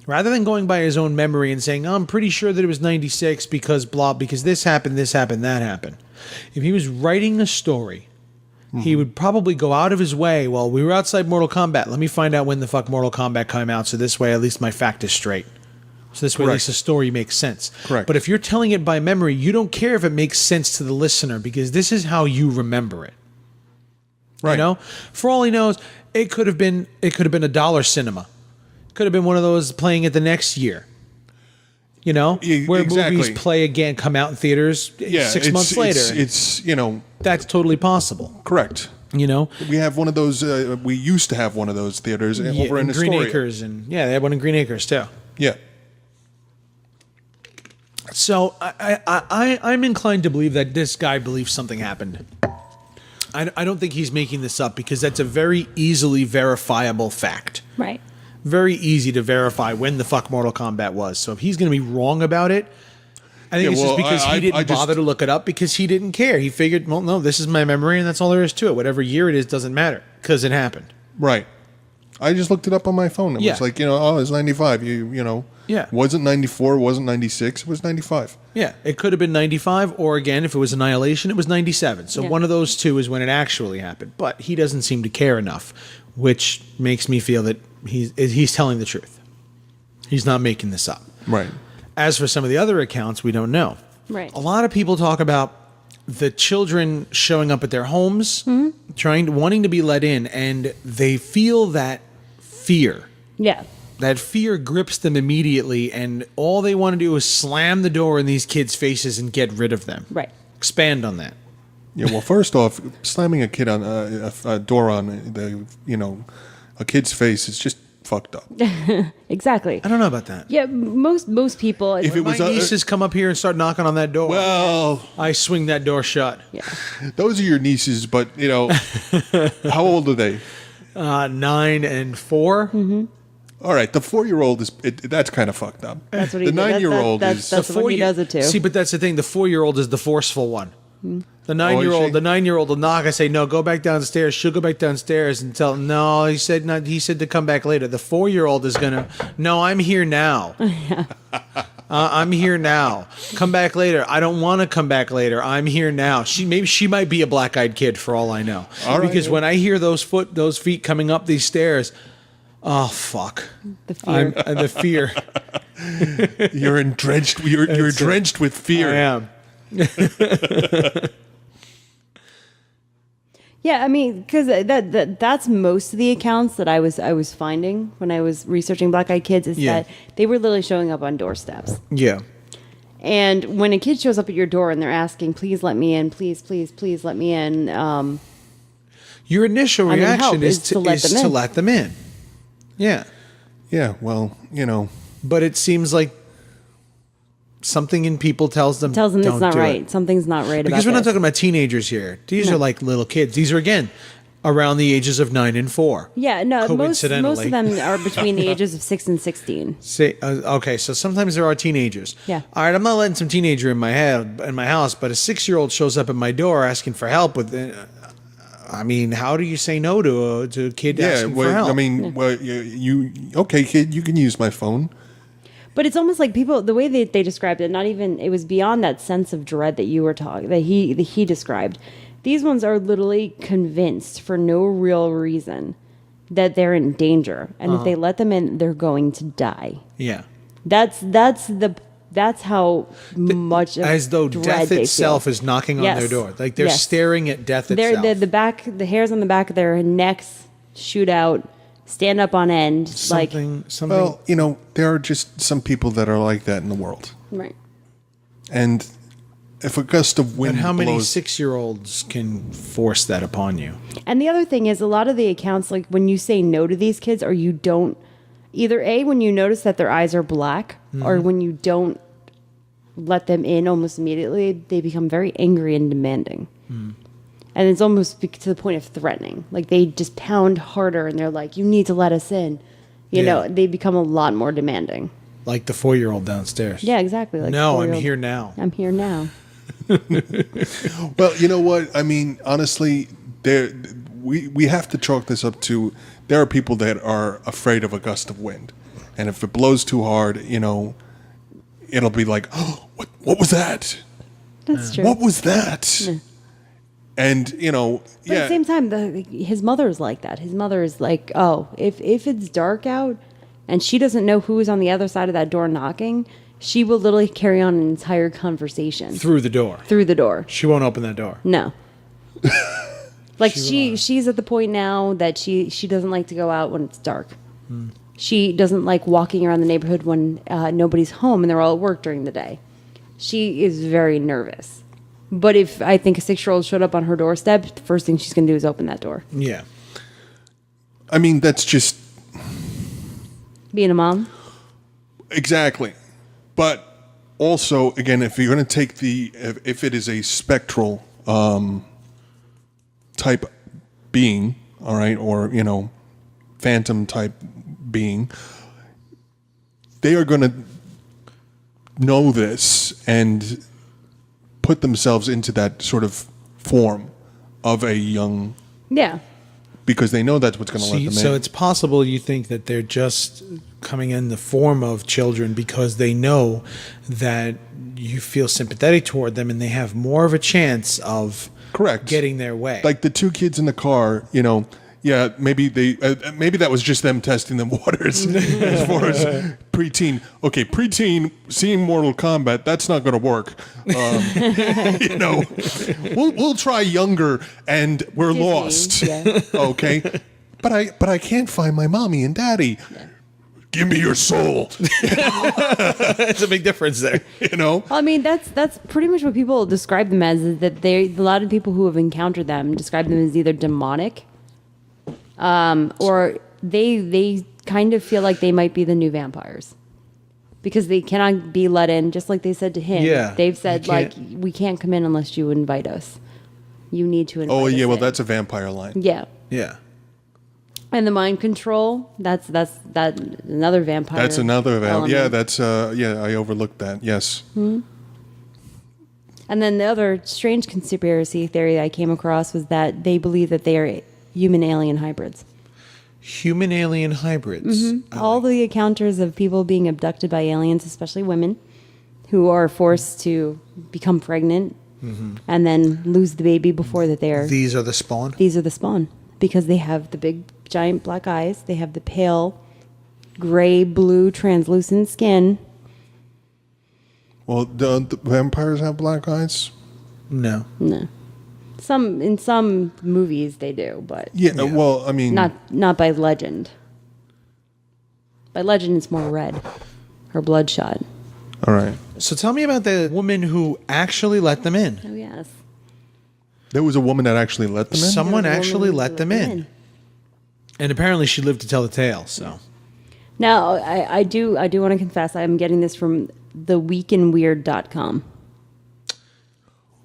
Speaker 1: Rather than going by his own memory and saying, I'm pretty sure that it was 96 because this happened, that happened. If he was writing a story, he would probably go out of his way. Well, we were outside Mortal Kombat. Let me find out when the fuck Mortal Kombat came out, so this way at least my fact is straight. So this way at least the story makes sense.
Speaker 2: Correct.
Speaker 1: But if you're telling it by memory, you don't care if it makes sense to the listener because this is how you remember it.
Speaker 2: Right.
Speaker 1: You know? For all he knows, it could have been a dollar cinema. Could have been one of those playing it the next year. You know, where movies play again, come out in theaters 6 months later.
Speaker 2: It's
Speaker 1: that's totally possible.
Speaker 2: Correct.
Speaker 1: You know,
Speaker 2: we have one of those. We used to have one of those theaters over in
Speaker 1: Green
Speaker 2: Astoria.
Speaker 1: Acres, and they had one in Green Acres too.
Speaker 2: Yeah.
Speaker 1: So I'm inclined to believe that this guy believes something happened. I don't think he's making this up because that's a very easily verifiable fact.
Speaker 3: Right.
Speaker 1: Very easy to verify when the fuck Mortal Kombat was. So if he's going to be wrong about it, I think it's just because he didn't bother to look it up because he didn't care. He figured, well, no, this is my memory and that's all there is to it. Whatever year it is doesn't matter because it happened.
Speaker 2: Right. I just looked it up on my phone. It was like, it's 95.
Speaker 1: Yeah.
Speaker 2: Wasn't 94, wasn't 96, it was 95.
Speaker 1: Yeah, it could have been 95, or again, if it was Annihilation, it was 97. So one of those two is when it actually happened. But he doesn't seem to care enough, which makes me feel that he's telling the truth. He's not making this up.
Speaker 2: Right.
Speaker 1: As for some of the other accounts, we don't know.
Speaker 3: Right.
Speaker 1: A lot of people talk about the children showing up at their homes, wanting to be let in, and they feel that fear.
Speaker 3: Yeah.
Speaker 1: That fear grips them immediately, and all they want to do is slam the door in these kids' faces and get rid of them.
Speaker 3: Right.
Speaker 1: Expand on that.
Speaker 2: Yeah. Well, first off, slamming a kid on a door on a kid's face is just fucked up.
Speaker 3: Exactly.
Speaker 1: I don't know about that.
Speaker 3: Yeah. Most people.
Speaker 2: If it was
Speaker 1: my nieces come up here and start knocking on that door,
Speaker 2: well,
Speaker 1: I swing that door shut.
Speaker 3: Yeah.
Speaker 2: Those are your nieces, but how old are they?
Speaker 1: 9 and 4.
Speaker 3: Mm-hmm.
Speaker 2: All right, the 4-year-old that's kind of fucked up.
Speaker 3: That's what he
Speaker 2: the 9-year-old
Speaker 3: that's
Speaker 2: is
Speaker 3: what he does it too.
Speaker 1: See, but that's the thing. The 4-year-old is the forceful one. The 9-year-old will knock. I say, no, go back downstairs. She'll go back downstairs and tell. No, he said not. He said to come back later. The 4-year-old is gonna. No, I'm here now. I'm here now. Come back later. I don't want to come back later. I'm here now. She might be a black-eyed kid for all I know.
Speaker 2: All right,
Speaker 1: because when I hear those feet coming up these stairs. Oh fuck!
Speaker 3: The fear.
Speaker 1: The fear.
Speaker 2: You're drenched. You're drenched with fear.
Speaker 1: I am.
Speaker 3: Yeah, I mean, because that's most of the accounts that I was finding when I was researching black eyed kids is
Speaker 1: Yeah.
Speaker 3: that they were literally showing up on doorsteps.
Speaker 1: Yeah.
Speaker 3: And when a kid shows up at your door and they're asking, "Please let me in, please, please, please let me in,"
Speaker 1: Your initial
Speaker 3: I mean, help
Speaker 1: reaction is
Speaker 3: is
Speaker 1: to
Speaker 3: to let them in.
Speaker 1: let them in. Yeah.
Speaker 2: Yeah, well,
Speaker 1: But it seems like something in people tells them
Speaker 3: tells them
Speaker 1: don't
Speaker 3: it's not
Speaker 1: do
Speaker 3: right.
Speaker 1: it.
Speaker 3: Something's not right
Speaker 1: Because
Speaker 3: about
Speaker 1: we're not
Speaker 3: this.
Speaker 1: talking about teenagers here. These are like little kids. These are, again, around the ages of 9 and 4.
Speaker 3: Yeah, no, most of
Speaker 1: Coincidentally.
Speaker 3: them are between the ages of 6 and 16.
Speaker 1: Okay, so sometimes there are teenagers.
Speaker 3: Yeah.
Speaker 1: All right, I'm not letting some teenager in my house, but a 6-year-old shows up at my door asking for help with. I mean, how do you say no to a kid asking for help?
Speaker 2: I mean, well, you okay, kid? You can use my phone.
Speaker 3: But it's almost like people, the way they described it, not even, it was beyond that sense of dread that you were talking, that he described. These ones are literally convinced for no real reason that they're in danger. And if they let them in, they're going to die.
Speaker 1: Yeah.
Speaker 3: That's how much of
Speaker 1: As though
Speaker 3: dread
Speaker 1: death
Speaker 3: they
Speaker 1: itself
Speaker 3: feel.
Speaker 1: is knocking on
Speaker 3: Yes.
Speaker 1: their door. Like they're
Speaker 3: Yes.
Speaker 1: staring at death
Speaker 3: They're,
Speaker 1: itself.
Speaker 3: the hairs on the back of their necks shoot out, stand up on end.
Speaker 1: Something.
Speaker 2: Well, there are just some people that are like that in the world.
Speaker 3: Right.
Speaker 2: And if a gust of
Speaker 1: But
Speaker 2: wind
Speaker 1: how many
Speaker 2: blows,
Speaker 1: 6-year-olds can force that upon you?
Speaker 3: And the other thing is, a lot of the accounts, like when you say no to these kids, or you don't, either A, when you notice that their eyes are black, or when you don't let them in almost immediately, they become very angry and demanding. And it's almost to the point of threatening. Like they just pound harder and they're like, "You need to let us in." You
Speaker 1: Yeah.
Speaker 3: know, they become a lot more demanding.
Speaker 1: Like the 4-year-old downstairs.
Speaker 3: Yeah, exactly. Like
Speaker 1: No, I'm
Speaker 3: 4-year-old.
Speaker 1: here now.
Speaker 3: I'm here now.
Speaker 2: well, you know what? I mean, honestly, we have to chalk this up to there are people that are afraid of a gust of wind, and if it blows too hard, it'll be like, "Oh, what was that?
Speaker 3: That's true.
Speaker 2: What was that?" And
Speaker 3: But at the same time, his mother is like that. His mother is like, "Oh, if it's dark out and she doesn't know who is on the other side of that door knocking, she will literally carry on an entire conversation
Speaker 1: Through the door.
Speaker 3: through the door."
Speaker 1: She won't open that door.
Speaker 3: No. Like she's at the point now that she doesn't like to go out when it's dark. She doesn't like walking around the neighborhood when nobody's home and they're all at work during the day. She is very nervous. But if I think a 6-year-old showed up on her doorstep, the first thing she's going to do is open that door.
Speaker 1: Yeah.
Speaker 2: I mean, that's just
Speaker 3: Being a mom?
Speaker 2: exactly. But also, again, if you're going to take if it is a spectral type being, all right, or phantom type being, they are going to know this and put themselves into that sort of form of a young,
Speaker 3: Yeah.
Speaker 2: because they know that's what's going to let them
Speaker 1: So
Speaker 2: in.
Speaker 1: it's possible you think that they're just coming in the form of children because they know that you feel sympathetic toward them and they have more of a chance of
Speaker 2: Correct.
Speaker 1: getting their way.
Speaker 2: Like the two kids in the car, yeah, maybe maybe that was just them testing the waters as far as preteen. Okay, preteen seeing Mortal Kombat, that's not going to work. We'll try younger, and we're
Speaker 3: Disney,
Speaker 2: lost.
Speaker 3: yeah.
Speaker 2: Okay, but I can't find my mommy and daddy.
Speaker 3: Yeah.
Speaker 2: Give me your soul.
Speaker 1: It's a big difference there.
Speaker 3: Well, I mean, that's pretty much what people describe them as. Is that a lot of people who have encountered them describe them as either demonic, or they kind of feel like they might be the new vampires, because they cannot be let in. Just like they said to him,
Speaker 1: Yeah,
Speaker 3: they've said
Speaker 1: you
Speaker 3: like,
Speaker 1: can't-
Speaker 3: we can't come in unless you invite us. You need to invite us.
Speaker 2: Oh yeah, well
Speaker 3: in.
Speaker 2: that's a vampire line.
Speaker 3: Yeah.
Speaker 1: Yeah.
Speaker 3: And the mind control, that's another vampire.
Speaker 2: That's another
Speaker 3: element.
Speaker 2: Yeah, that's I overlooked that. Yes.
Speaker 3: And then the other strange conspiracy theory I came across was that they believe that they are human alien hybrids.
Speaker 1: Human alien hybrids.
Speaker 3: All the encounters of people being abducted by aliens, especially women, who are forced to become pregnant and then lose the baby before that they're.
Speaker 1: These are the spawn.
Speaker 3: These are the spawn, because they have the big giant black eyes. They have the pale gray blue translucent skin.
Speaker 2: Well, don't the vampires have black eyes?
Speaker 1: No.
Speaker 3: No. In some movies they do, but
Speaker 2: Yeah, well, I mean,
Speaker 3: not by legend. By legend, it's more red or bloodshot.
Speaker 2: all right.
Speaker 1: So tell me about the woman who actually let them in.
Speaker 3: Oh yes,
Speaker 2: There was a woman that actually let them in.
Speaker 1: Someone
Speaker 3: There was a
Speaker 1: actually
Speaker 3: woman
Speaker 1: let
Speaker 3: who
Speaker 1: them in. And apparently she lived to tell the tale, so.
Speaker 3: Now I do want to confess I'm getting this from theweekinweird.com.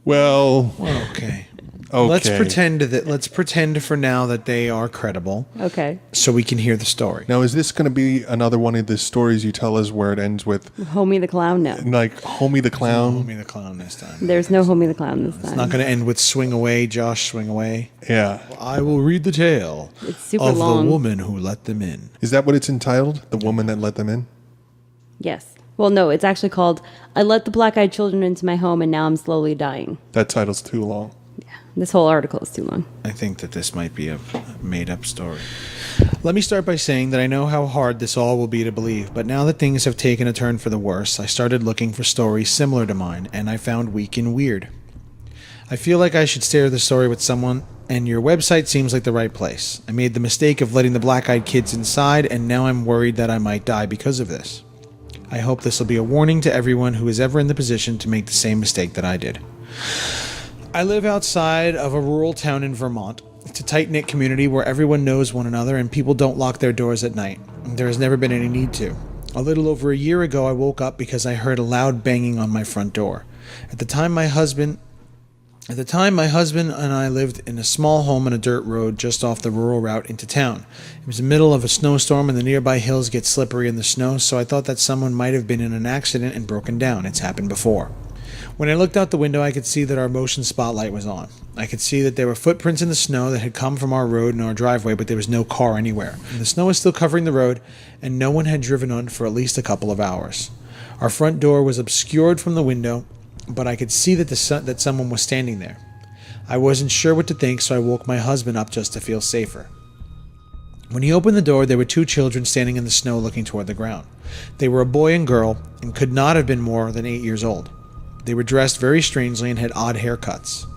Speaker 2: Well,
Speaker 1: Okay.
Speaker 2: okay.
Speaker 1: Let's pretend for now that they are credible
Speaker 3: Okay,
Speaker 1: so we can hear the story.
Speaker 2: Now, is this going to be another one of the stories you tell us where it ends with,
Speaker 3: Homie the Clown. No,
Speaker 2: like, Homie the Clown?
Speaker 1: Homie the clown this time.
Speaker 3: there's no Homie the Clown this time.
Speaker 1: It's not going to end with swing away, Josh, swing away.
Speaker 2: Yeah.
Speaker 1: I will read the tale
Speaker 3: It's super
Speaker 1: of
Speaker 3: long.
Speaker 1: the woman who let them in.
Speaker 2: Is that what it's entitled? The woman that let them in?
Speaker 3: Yes. Well, no, it's actually called "I Let the Black-Eyed Children Into My Home and Now I'm Slowly Dying."
Speaker 2: That title's too long.
Speaker 3: This whole article is too long.
Speaker 1: I think that this might be a made-up story. Let me start by saying that I know how hard this all will be to believe, but now that things have taken a turn for the worse, I started looking for stories similar to mine, and I found Weak and Weird. I feel like I should share the story with someone, and your website seems like the right place. I made the mistake of letting the black-eyed kids inside, and now I'm worried that I might die because of this. I hope this will be a warning to everyone who is ever in the position to make the same mistake that I did. I live outside of a rural town in Vermont. It's a tight-knit community where everyone knows one another and people don't lock their doors at night. There has never been any need to. A little over a year ago, I woke up because I heard a loud banging on my front door. At the time, my husband and I lived in a small home on a dirt road just off the rural route into town. It was the middle of a snowstorm and the nearby hills get slippery in the snow, so I thought that someone might have been in an accident and broken down. It's happened before. When I looked out the window, I could see that our motion spotlight was on. I could see that there were footprints in the snow that had come from our road and our driveway, but there was no car anywhere. And the snow was still covering the road, and no one had driven on for at least a couple of hours. Our front door was obscured from the window, but I could see that someone was standing there. I wasn't sure what to think, so I woke my husband up just to feel safer. When he opened the door, there were two children standing in the snow looking toward the ground. They were a boy and girl, and could not have been more than 8 years old. They were dressed very strangely and had odd haircuts.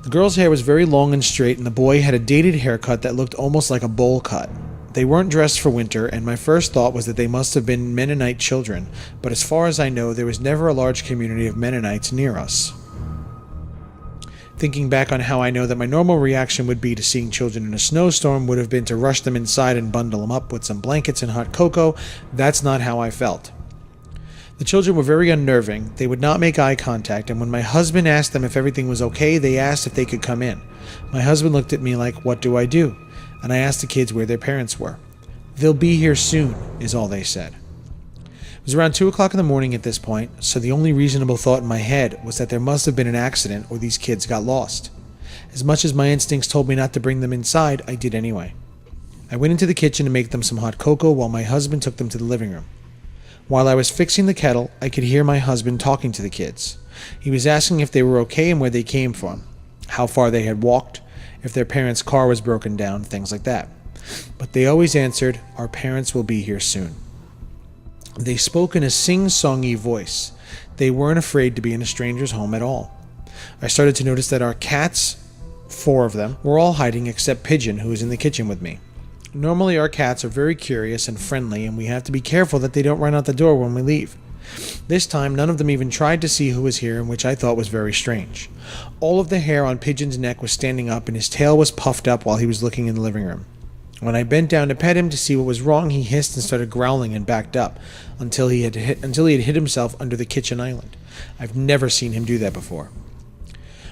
Speaker 1: The girl's hair was very long and straight, and the boy had a dated haircut that looked almost like a bowl cut. They weren't dressed for winter, and my first thought was that they must have been Mennonite children, but as far as I know, there was never a large community of Mennonites near us. Thinking back on how I know that my normal reaction would be to seeing children in a snowstorm would have been to rush them inside and bundle them up with some blankets and hot cocoa, that's not how I felt. The children were very unnerving. They would not make eye contact, and when my husband asked them if everything was okay, they asked if they could come in. My husband looked at me like, "What do I do?" And I asked the kids where their parents were. "They'll be here soon," is all they said. It was around 2 o'clock in the morning at this point, so the only reasonable thought in my head was that there must have been an accident or these kids got lost. As much as my instincts told me not to bring them inside, I did anyway. I went into the kitchen to make them some hot cocoa while my husband took them to the living room. While I was fixing the kettle, I could hear my husband talking to the kids. He was asking if they were okay and where they came from, how far they had walked, if their parents' car was broken down, things like that. But they always answered, "Our parents will be here soon." They spoke in a sing-songy voice. They weren't afraid to be in a stranger's home at all. I started to notice that our cats, 4 of them, were all hiding except Pigeon, who was in the kitchen with me. Normally our cats are very curious and friendly, and we have to be careful that they don't run out the door when we leave. This time, none of them even tried to see who was here, which I thought was very strange. All of the hair on Pigeon's neck was standing up, and his tail was puffed up while he was looking in the living room. When I bent down to pet him to see what was wrong, he hissed and started growling and backed up until he had hid himself under the kitchen island. I've never seen him do that before.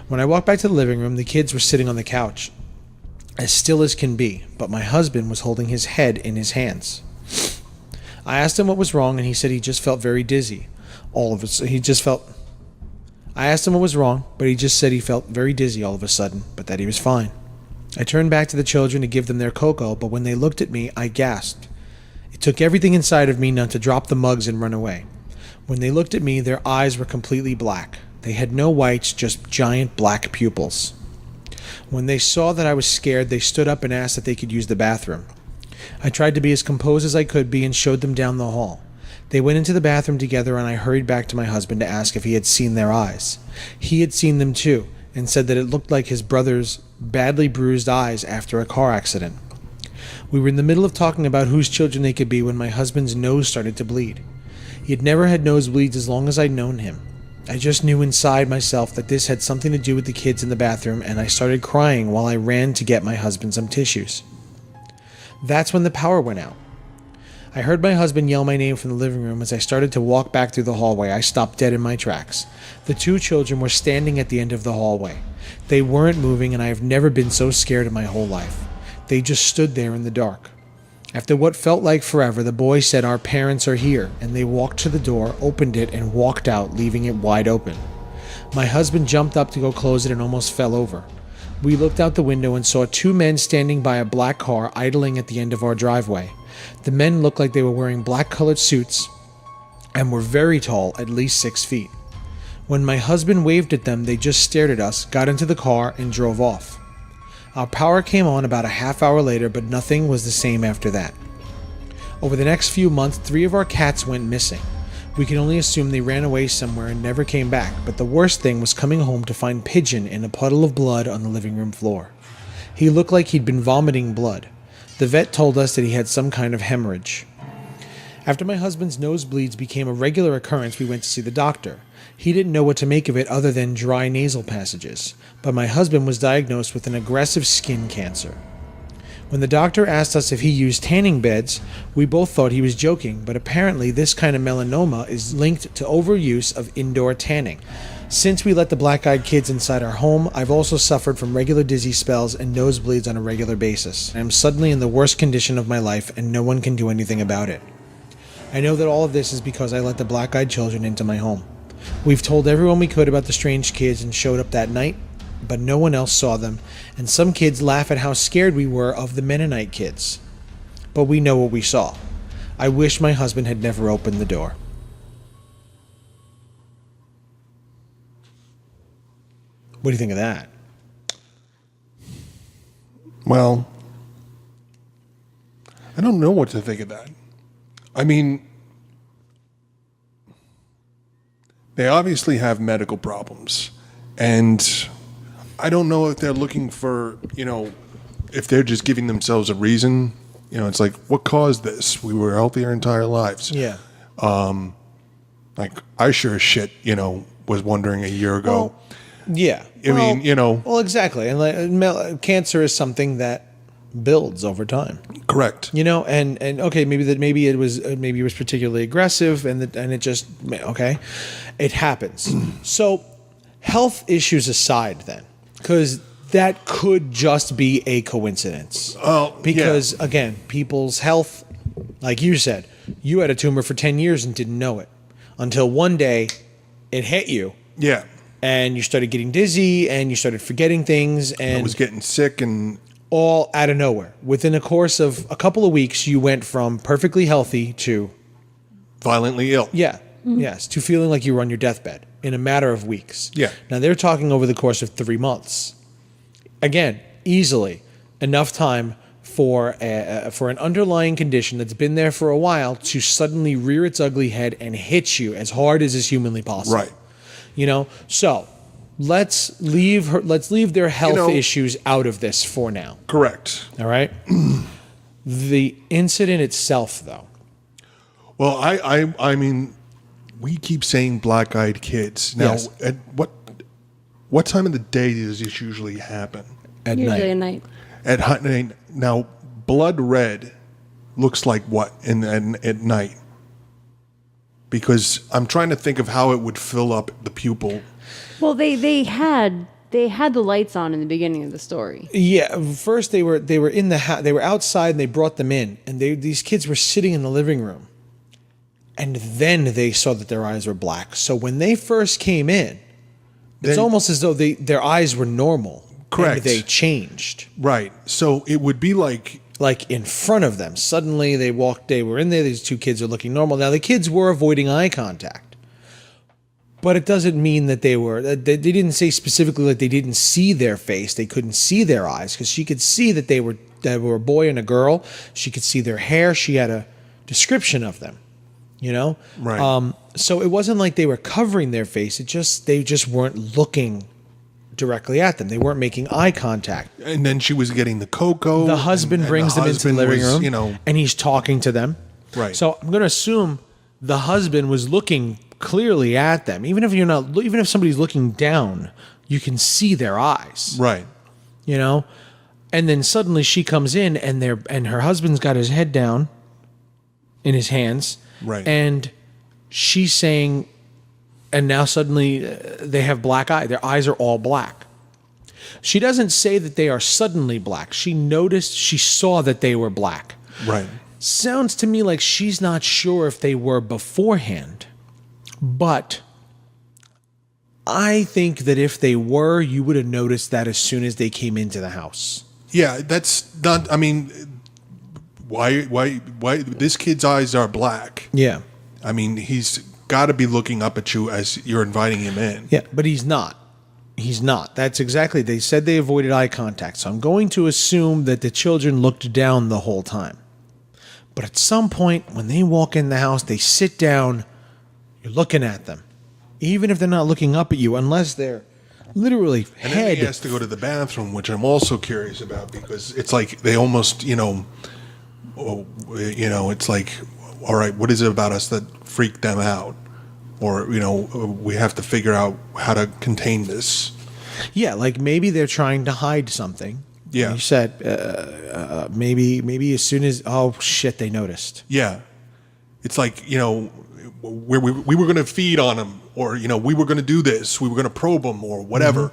Speaker 1: When I walked back to the living room, the kids were sitting on the couch, as still as can be, but my husband was holding his head in his hands. I asked him what was wrong, and he said he just felt very dizzy. I asked him what was wrong, but he just said he felt very dizzy all of a sudden, but that he was fine. I turned back to the children to give them their cocoa, but when they looked at me, I gasped. It took everything inside of me not to drop the mugs and run away. When they looked at me, their eyes were completely black. They had no whites, just giant black pupils. When they saw that I was scared, they stood up and asked if they could use the bathroom. I tried to be as composed as I could be and showed them down the hall. They went into the bathroom together, and I hurried back to my husband to ask if he had seen their eyes. He had seen them too, and said that it looked like his brother's badly bruised eyes after a car accident. We were in the middle of talking about whose children they could be when my husband's nose started to bleed. He had never had nosebleeds as long as I'd known him. I just knew inside myself that this had something to do with the kids in the bathroom, and I started crying while I ran to get my husband some tissues. That's when the power went out. I heard my husband yell my name from the living room. As I started to walk back through the hallway, I stopped dead in my tracks. The two children were standing at the end of the hallway. They weren't moving, and I have never been so scared in my whole life. They just stood there in the dark. After what felt like forever, the boy said, "Our parents are here," and they walked to the door, opened it, and walked out, leaving it wide open. My husband jumped up to go close it and almost fell over. We looked out the window and saw two men standing by a black car idling at the end of our driveway. The men looked like they were wearing black-colored suits and were very tall, at least 6 feet. When my husband waved at them, they just stared at us, got into the car, and drove off. Our power came on about a half hour later, but nothing was the same after that. Over the next few months, 3 of our cats went missing. We can only assume they ran away somewhere and never came back, but the worst thing was coming home to find Pigeon in a puddle of blood on the living room floor. He looked like he'd been vomiting blood. The vet told us that he had some kind of hemorrhage. After my husband's nosebleeds became a regular occurrence, we went to see the doctor. He didn't know what to make of it other than dry nasal passages, but my husband was diagnosed with an aggressive skin cancer. When the doctor asked us if he used tanning beds, we both thought he was joking, but apparently this kind of melanoma is linked to overuse of indoor tanning. Since we let the black-eyed kids inside our home, I've also suffered from regular dizzy spells and nosebleeds on a regular basis. I am suddenly in the worst condition of my life, and no one can do anything about it. I know that all of this is because I let the black-eyed children into my home. We've told everyone we could about the strange kids and showed up that night, but no one else saw them, and some kids laugh at how scared we were of the Mennonite kids. But we know what we saw. I wish my husband had never opened the door. What do you think of that?
Speaker 2: Well, I don't know what to think of that. I mean, they obviously have medical problems, and I don't know if they're looking for, if they're just giving themselves a reason. It's like, what caused this? We were healthy our entire lives.
Speaker 1: Yeah.
Speaker 2: Like, I sure as shit, was wondering a year ago.
Speaker 1: Well, yeah.
Speaker 2: I mean.
Speaker 1: Well, exactly. And cancer is something that builds over time.
Speaker 2: Correct.
Speaker 1: And okay, maybe it was particularly aggressive, and it just okay, it happens. So, health issues aside, then, because that could just be a coincidence.
Speaker 2: Oh,
Speaker 1: because again, people's health, like you said, you had a tumor for 10 years and didn't know it until one day it hit you.
Speaker 2: Yeah.
Speaker 1: And you started getting dizzy, and you started forgetting things, and
Speaker 2: I was getting sick, and
Speaker 1: all out of nowhere. Within a course of a couple of weeks, you went from perfectly healthy to
Speaker 2: violently ill.
Speaker 1: Yeah. Mm-hmm. Yes. To feeling like you were on your deathbed in a matter of weeks.
Speaker 2: Yeah.
Speaker 1: Now they're talking over the course of 3 months. Again, easily enough time for an underlying condition that's been there for a while to suddenly rear its ugly head and hit you as hard as is humanly possible.
Speaker 2: Right.
Speaker 1: So let's leave their health issues out of this for now.
Speaker 2: Correct.
Speaker 1: All right. The incident itself, though.
Speaker 2: Well, I mean, we keep saying black-eyed kids. Now,
Speaker 1: Yes.
Speaker 2: at what time of the day does this usually happen?
Speaker 1: At
Speaker 3: Usually at
Speaker 1: night.
Speaker 3: night.
Speaker 2: At night. Now, blood red looks like what at night? Because I'm trying to think of how it would fill up the pupil.
Speaker 3: Well, they had the lights on in the beginning of the story.
Speaker 1: Yeah. First, they were in the house. They were outside, and they brought them in, and these kids were sitting in the living room. And then they saw that their eyes were black. So when they first came in, it's almost as though their eyes were normal.
Speaker 2: Correct.
Speaker 1: And they changed.
Speaker 2: Right. So it would be like
Speaker 1: in front of them. Suddenly they were in there. These two kids are looking normal. Now the kids were avoiding eye contact. But it doesn't mean that they didn't say specifically like they didn't see their face. They couldn't see their eyes because she could see that they were a boy and a girl. She could see their hair. She had a description of them.
Speaker 2: Right.
Speaker 1: So it wasn't like they were covering their face. They just weren't looking directly at them. They weren't making eye contact.
Speaker 2: And then she was getting the cocoa.
Speaker 1: The husband brings them into the living room, and he's talking to them.
Speaker 2: Right.
Speaker 1: So I'm going to assume the husband was looking clearly at them. Even if somebody's looking down, you can see their eyes.
Speaker 2: Right.
Speaker 1: You know? And then suddenly she comes in, and her husband's got his head down in his hands.
Speaker 2: Right.
Speaker 1: And she's saying, and now suddenly they have black eye. Their eyes are all black. She doesn't say that they are suddenly black. She saw that they were black.
Speaker 2: Right.
Speaker 1: Sounds to me like she's not sure if they were beforehand. But I think that if they were, you would have noticed that as soon as they came into the house.
Speaker 2: Yeah, that's not, I mean, why this kid's eyes are black.
Speaker 1: Yeah.
Speaker 2: I mean, he's got to be looking up at you as you're inviting him in.
Speaker 1: Yeah, but he's not. He's not. That's exactly, they said they avoided eye contact. So I'm going to assume that the children looked down the whole time. But at some point, when they walk in the house, they sit down, you're looking at them. Even if they're not looking up at you, unless they're literally
Speaker 2: And
Speaker 1: head.
Speaker 2: then he has to go to the bathroom, which I'm also curious about, because it's like they almost, it's like, all right, what is it about us that freaked them out? Or, we have to figure out how to contain this.
Speaker 1: Yeah, like maybe they're trying to hide something.
Speaker 2: Yeah.
Speaker 1: You said maybe as soon as, oh shit, they noticed.
Speaker 2: Yeah. It's like, we were going to feed on them, or, we were going to do this. We were going to probe them or whatever.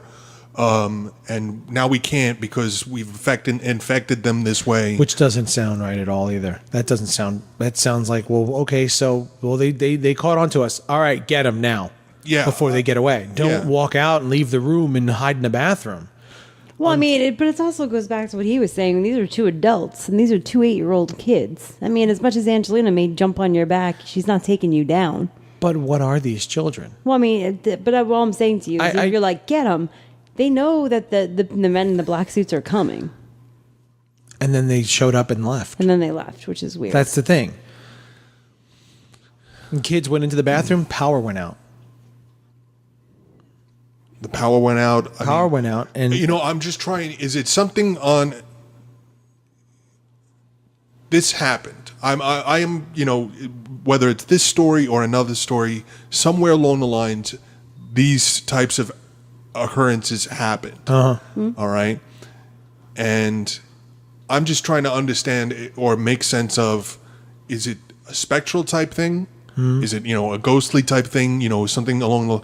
Speaker 2: And now we can't because we've infected them this way.
Speaker 1: Which doesn't sound right at all either. That sounds like, they caught on to us. All right, get them now.
Speaker 2: Yeah.
Speaker 1: Before they get away. Don't
Speaker 2: Yeah.
Speaker 1: walk out and leave the room and hide in the bathroom.
Speaker 3: Well, I mean, but it also goes back to what he was saying. These are two adults, and these are two 8-year-old kids. I mean, as much as Angelina may jump on your back, she's not taking you down.
Speaker 1: But what are these children?
Speaker 3: Well, I mean, but all I'm saying to you is if you're like, get them, they know that the men in the black suits are coming.
Speaker 1: And then they showed up and left.
Speaker 3: And then they left, which is weird.
Speaker 1: That's the thing. When kids went into the bathroom, power went out.
Speaker 2: The power went out.
Speaker 1: Power went out. And
Speaker 2: I'm just trying. Is it something on? This happened. I am. Whether it's this story or another story, somewhere along the lines, these types of occurrences happened. All right, and I'm just trying to understand or make sense of: is it a spectral type thing? Is it a ghostly type thing? Something along the.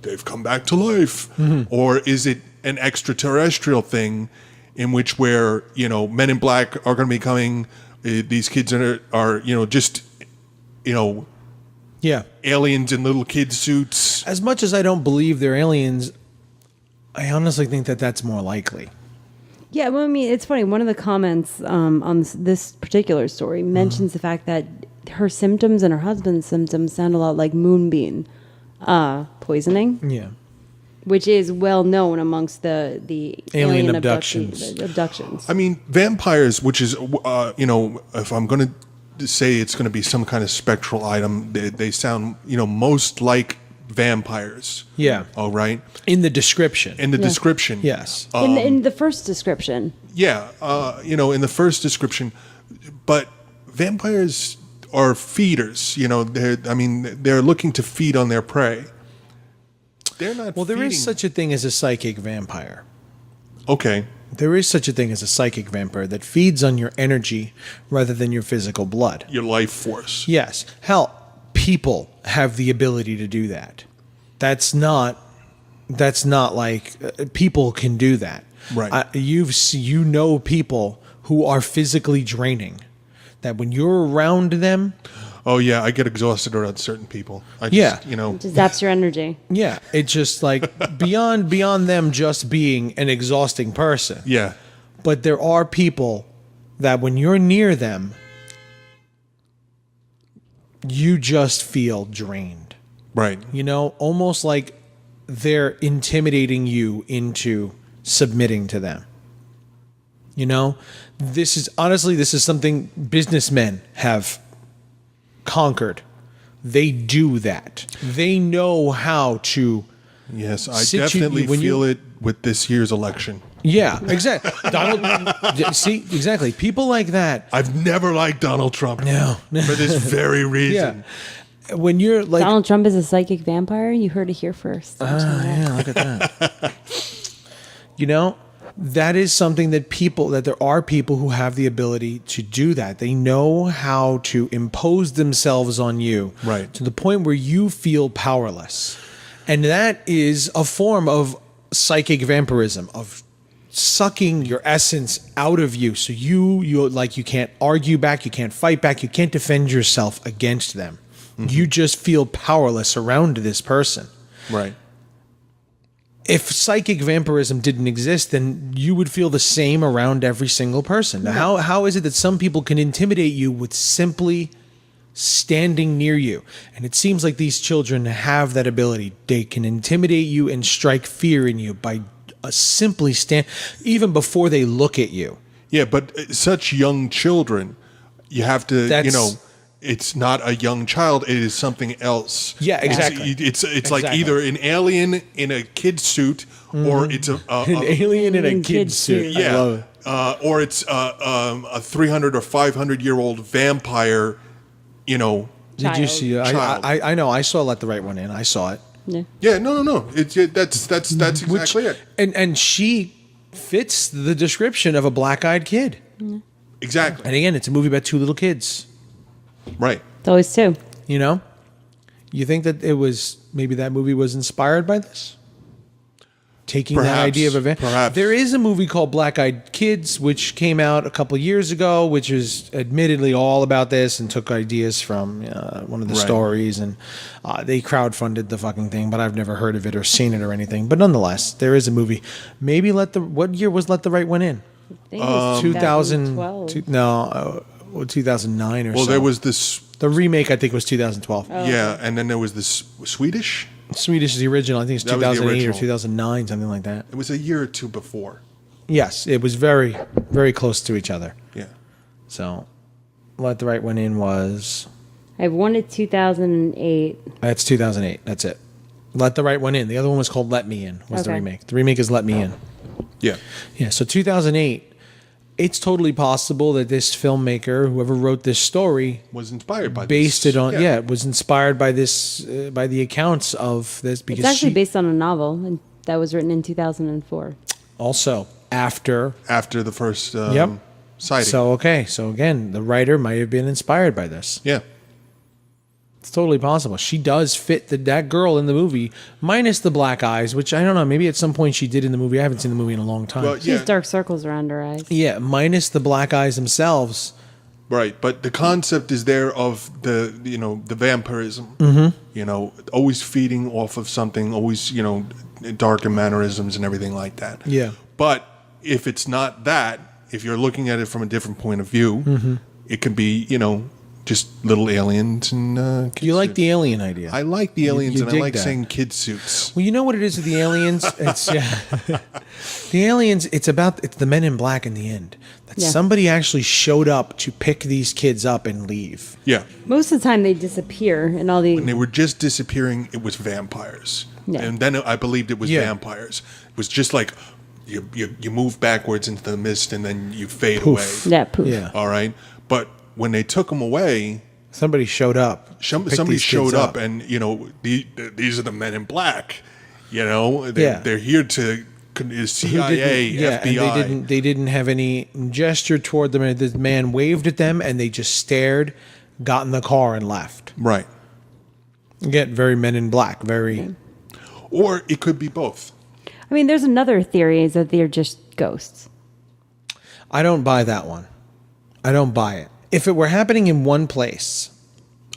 Speaker 2: They've come back to life. Or is it an extraterrestrial thing in which where, men in black are going to be coming, these kids are just,
Speaker 1: yeah,
Speaker 2: aliens in little kid suits.
Speaker 1: as much as I don't believe they're aliens, I honestly think that that's more likely.
Speaker 3: Yeah, well, I mean, it's funny. One of the comments on this particular story mentions the fact that her symptoms and her husband's symptoms sound a lot like moonbeam poisoning.
Speaker 1: Yeah.
Speaker 3: Which is well known amongst the
Speaker 1: Alien abductions.
Speaker 3: abductions.
Speaker 2: I mean, vampires, which is, if I'm going to say it's going to be some kind of spectral item, they sound, most like vampires.
Speaker 1: Yeah.
Speaker 2: All right.
Speaker 1: In the description.
Speaker 2: In the description.
Speaker 1: Yes.
Speaker 3: In the first description.
Speaker 2: Yeah. In the first description, but vampires are feeders. They're looking to feed on their prey. They're not.
Speaker 1: Well, there is such a thing as a psychic vampire.
Speaker 2: Okay.
Speaker 1: There is such a thing as a psychic vampire that feeds on your energy rather than your physical blood.
Speaker 2: Your life force.
Speaker 1: Yes. Hell, people have the ability to do that. That's not like people can do that.
Speaker 2: Right.
Speaker 1: You know people who are physically draining. That when you're around them.
Speaker 2: Oh yeah, I get exhausted around certain people.
Speaker 1: It
Speaker 3: just zaps your energy.
Speaker 1: Yeah, it's just like beyond them just being an exhausting person.
Speaker 2: Yeah.
Speaker 1: But there are people that when you're near them, you just feel drained.
Speaker 2: Right.
Speaker 1: Almost like they're intimidating you into submitting to them. This is something businessmen have conquered. They do that. They know how to
Speaker 2: Yes, I
Speaker 1: sit you-
Speaker 2: definitely
Speaker 1: when you-
Speaker 2: feel it with this year's election.
Speaker 1: Yeah, exactly. See, exactly. People like that.
Speaker 2: I've never liked Donald Trump.
Speaker 1: No.
Speaker 2: For this very reason.
Speaker 1: Yeah. When you're like,
Speaker 3: Donald Trump is a psychic vampire. You heard it here first.
Speaker 1: yeah, look at that. You know, that is something that there are people who have the ability to do that. They know how to impose themselves on you,
Speaker 2: Right.
Speaker 1: to the point where you feel powerless. And that is a form of psychic vampirism, of sucking your essence out of you. So you can't argue back, you can't fight back, you can't defend yourself against them. You just feel powerless around this person.
Speaker 2: Right.
Speaker 1: If psychic vampirism didn't exist, then you would feel the same around every single person. Now, how is it that some people can intimidate you with simply standing near you? And it seems like these children have that ability. They can intimidate you and strike fear in you by simply stand, even before they look at you.
Speaker 2: Yeah, but such young children, you have to, it's not a young child. It is something else.
Speaker 1: Yeah, exactly.
Speaker 2: It's like either an alien in a kid suit, or it's
Speaker 1: An alien in a kid suit.
Speaker 2: yeah,
Speaker 1: I love it.
Speaker 2: Or it's a 300 or 500-year-old vampire.
Speaker 1: Did you
Speaker 3: Child.
Speaker 1: see? I know. I saw Let the Right One In. I saw it.
Speaker 3: Yeah.
Speaker 2: Yeah, no. That's exactly it.
Speaker 1: And she fits the description of a black-eyed kid.
Speaker 2: Exactly.
Speaker 1: And again, it's a movie about two little kids.
Speaker 2: Right.
Speaker 3: It's always two.
Speaker 1: You know, you think that maybe that movie was inspired by this, taking that
Speaker 2: Perhaps,
Speaker 1: idea of a
Speaker 2: perhaps.
Speaker 1: There is a movie called Black Eyed Kids, which came out a couple of years ago, which is admittedly all about this and took ideas from one of the
Speaker 2: Right.
Speaker 1: stories, and they crowdfunded the fucking thing, but I've never heard of it or seen it or anything. But nonetheless, there is a movie. Maybe what year was Let the Right One In?
Speaker 3: I think it was
Speaker 1: 2012. 2009 or so.
Speaker 2: Well, there was this.
Speaker 1: The remake, I think, was 2012.
Speaker 2: Yeah, and then there was this Swedish.
Speaker 1: Swedish is the original. I think it's
Speaker 2: That was the
Speaker 1: 2008 or
Speaker 2: original.
Speaker 1: 2009, something like that.
Speaker 2: It was a year or two before.
Speaker 1: Yes, it was very, very close to each other.
Speaker 2: Yeah.
Speaker 1: So, Let the Right One In was...
Speaker 3: I have one at 2008.
Speaker 1: That's 2008. That's it. Let the Right One In. The other one was called Let Me In, was the
Speaker 3: Okay.
Speaker 1: remake. The remake is Let Me In.
Speaker 2: Yeah.
Speaker 1: Yeah, so 2008, it's totally possible that this filmmaker, whoever wrote this story,
Speaker 2: Was inspired by
Speaker 1: based
Speaker 2: this.
Speaker 1: it on... Yeah, was inspired by this, by the accounts of this, because
Speaker 3: It's actually
Speaker 1: she...
Speaker 3: based on a novel and that was written in 2004.
Speaker 1: Also, after
Speaker 2: After the first
Speaker 1: Yep.
Speaker 2: sighting.
Speaker 1: So again, the writer might have been inspired by this.
Speaker 2: yeah.
Speaker 1: It's totally possible. She does fit that girl in the movie, minus the black eyes, which I don't know. Maybe at some point she did in the movie. I haven't seen the movie in a long time.
Speaker 2: Well,
Speaker 3: She has
Speaker 2: yeah.
Speaker 3: dark circles around her eyes.
Speaker 1: Yeah, minus the black eyes themselves.
Speaker 2: Right, but the concept is there of the vampirism. Mm-hmm. Always feeding off of something, always darker mannerisms and everything like that.
Speaker 1: Yeah.
Speaker 2: But if it's not that, if you're looking at it from a different point of view, it can be just little aliens and kid
Speaker 1: You like
Speaker 2: suits.
Speaker 1: the alien idea?
Speaker 2: I like the aliens,
Speaker 1: you
Speaker 2: and I
Speaker 1: dig
Speaker 2: like
Speaker 1: that.
Speaker 2: saying kid suits.
Speaker 1: Well, you know what it is with the aliens? It's the aliens. It's the Men in Black in the end. That
Speaker 3: Yeah.
Speaker 1: somebody actually showed up to pick these kids up and leave.
Speaker 2: Yeah.
Speaker 3: Most of the time they disappear and all the
Speaker 2: When they were just disappearing, it was vampires.
Speaker 3: Yeah.
Speaker 2: And then I believed it was
Speaker 1: Yeah.
Speaker 2: vampires. It was just like you move backwards into the mist and then you fade
Speaker 1: Poof.
Speaker 2: away.
Speaker 3: yeah, poof.
Speaker 1: Yeah.
Speaker 2: All right. But when they took them away,
Speaker 1: Somebody showed up. to pick
Speaker 2: somebody
Speaker 1: these
Speaker 2: showed
Speaker 1: kids
Speaker 2: up, and these are the Men in Black. They're here to CIA, FBI.
Speaker 1: And they didn't have any gesture toward them. And the man waved at them, and they just stared, got in the car, and left.
Speaker 2: Right.
Speaker 1: Again, very Men in Black. Very.
Speaker 2: Or it could be both.
Speaker 3: I mean, there's another theory is that they're just ghosts.
Speaker 1: I don't buy that one. I don't buy it. If it were happening in one place,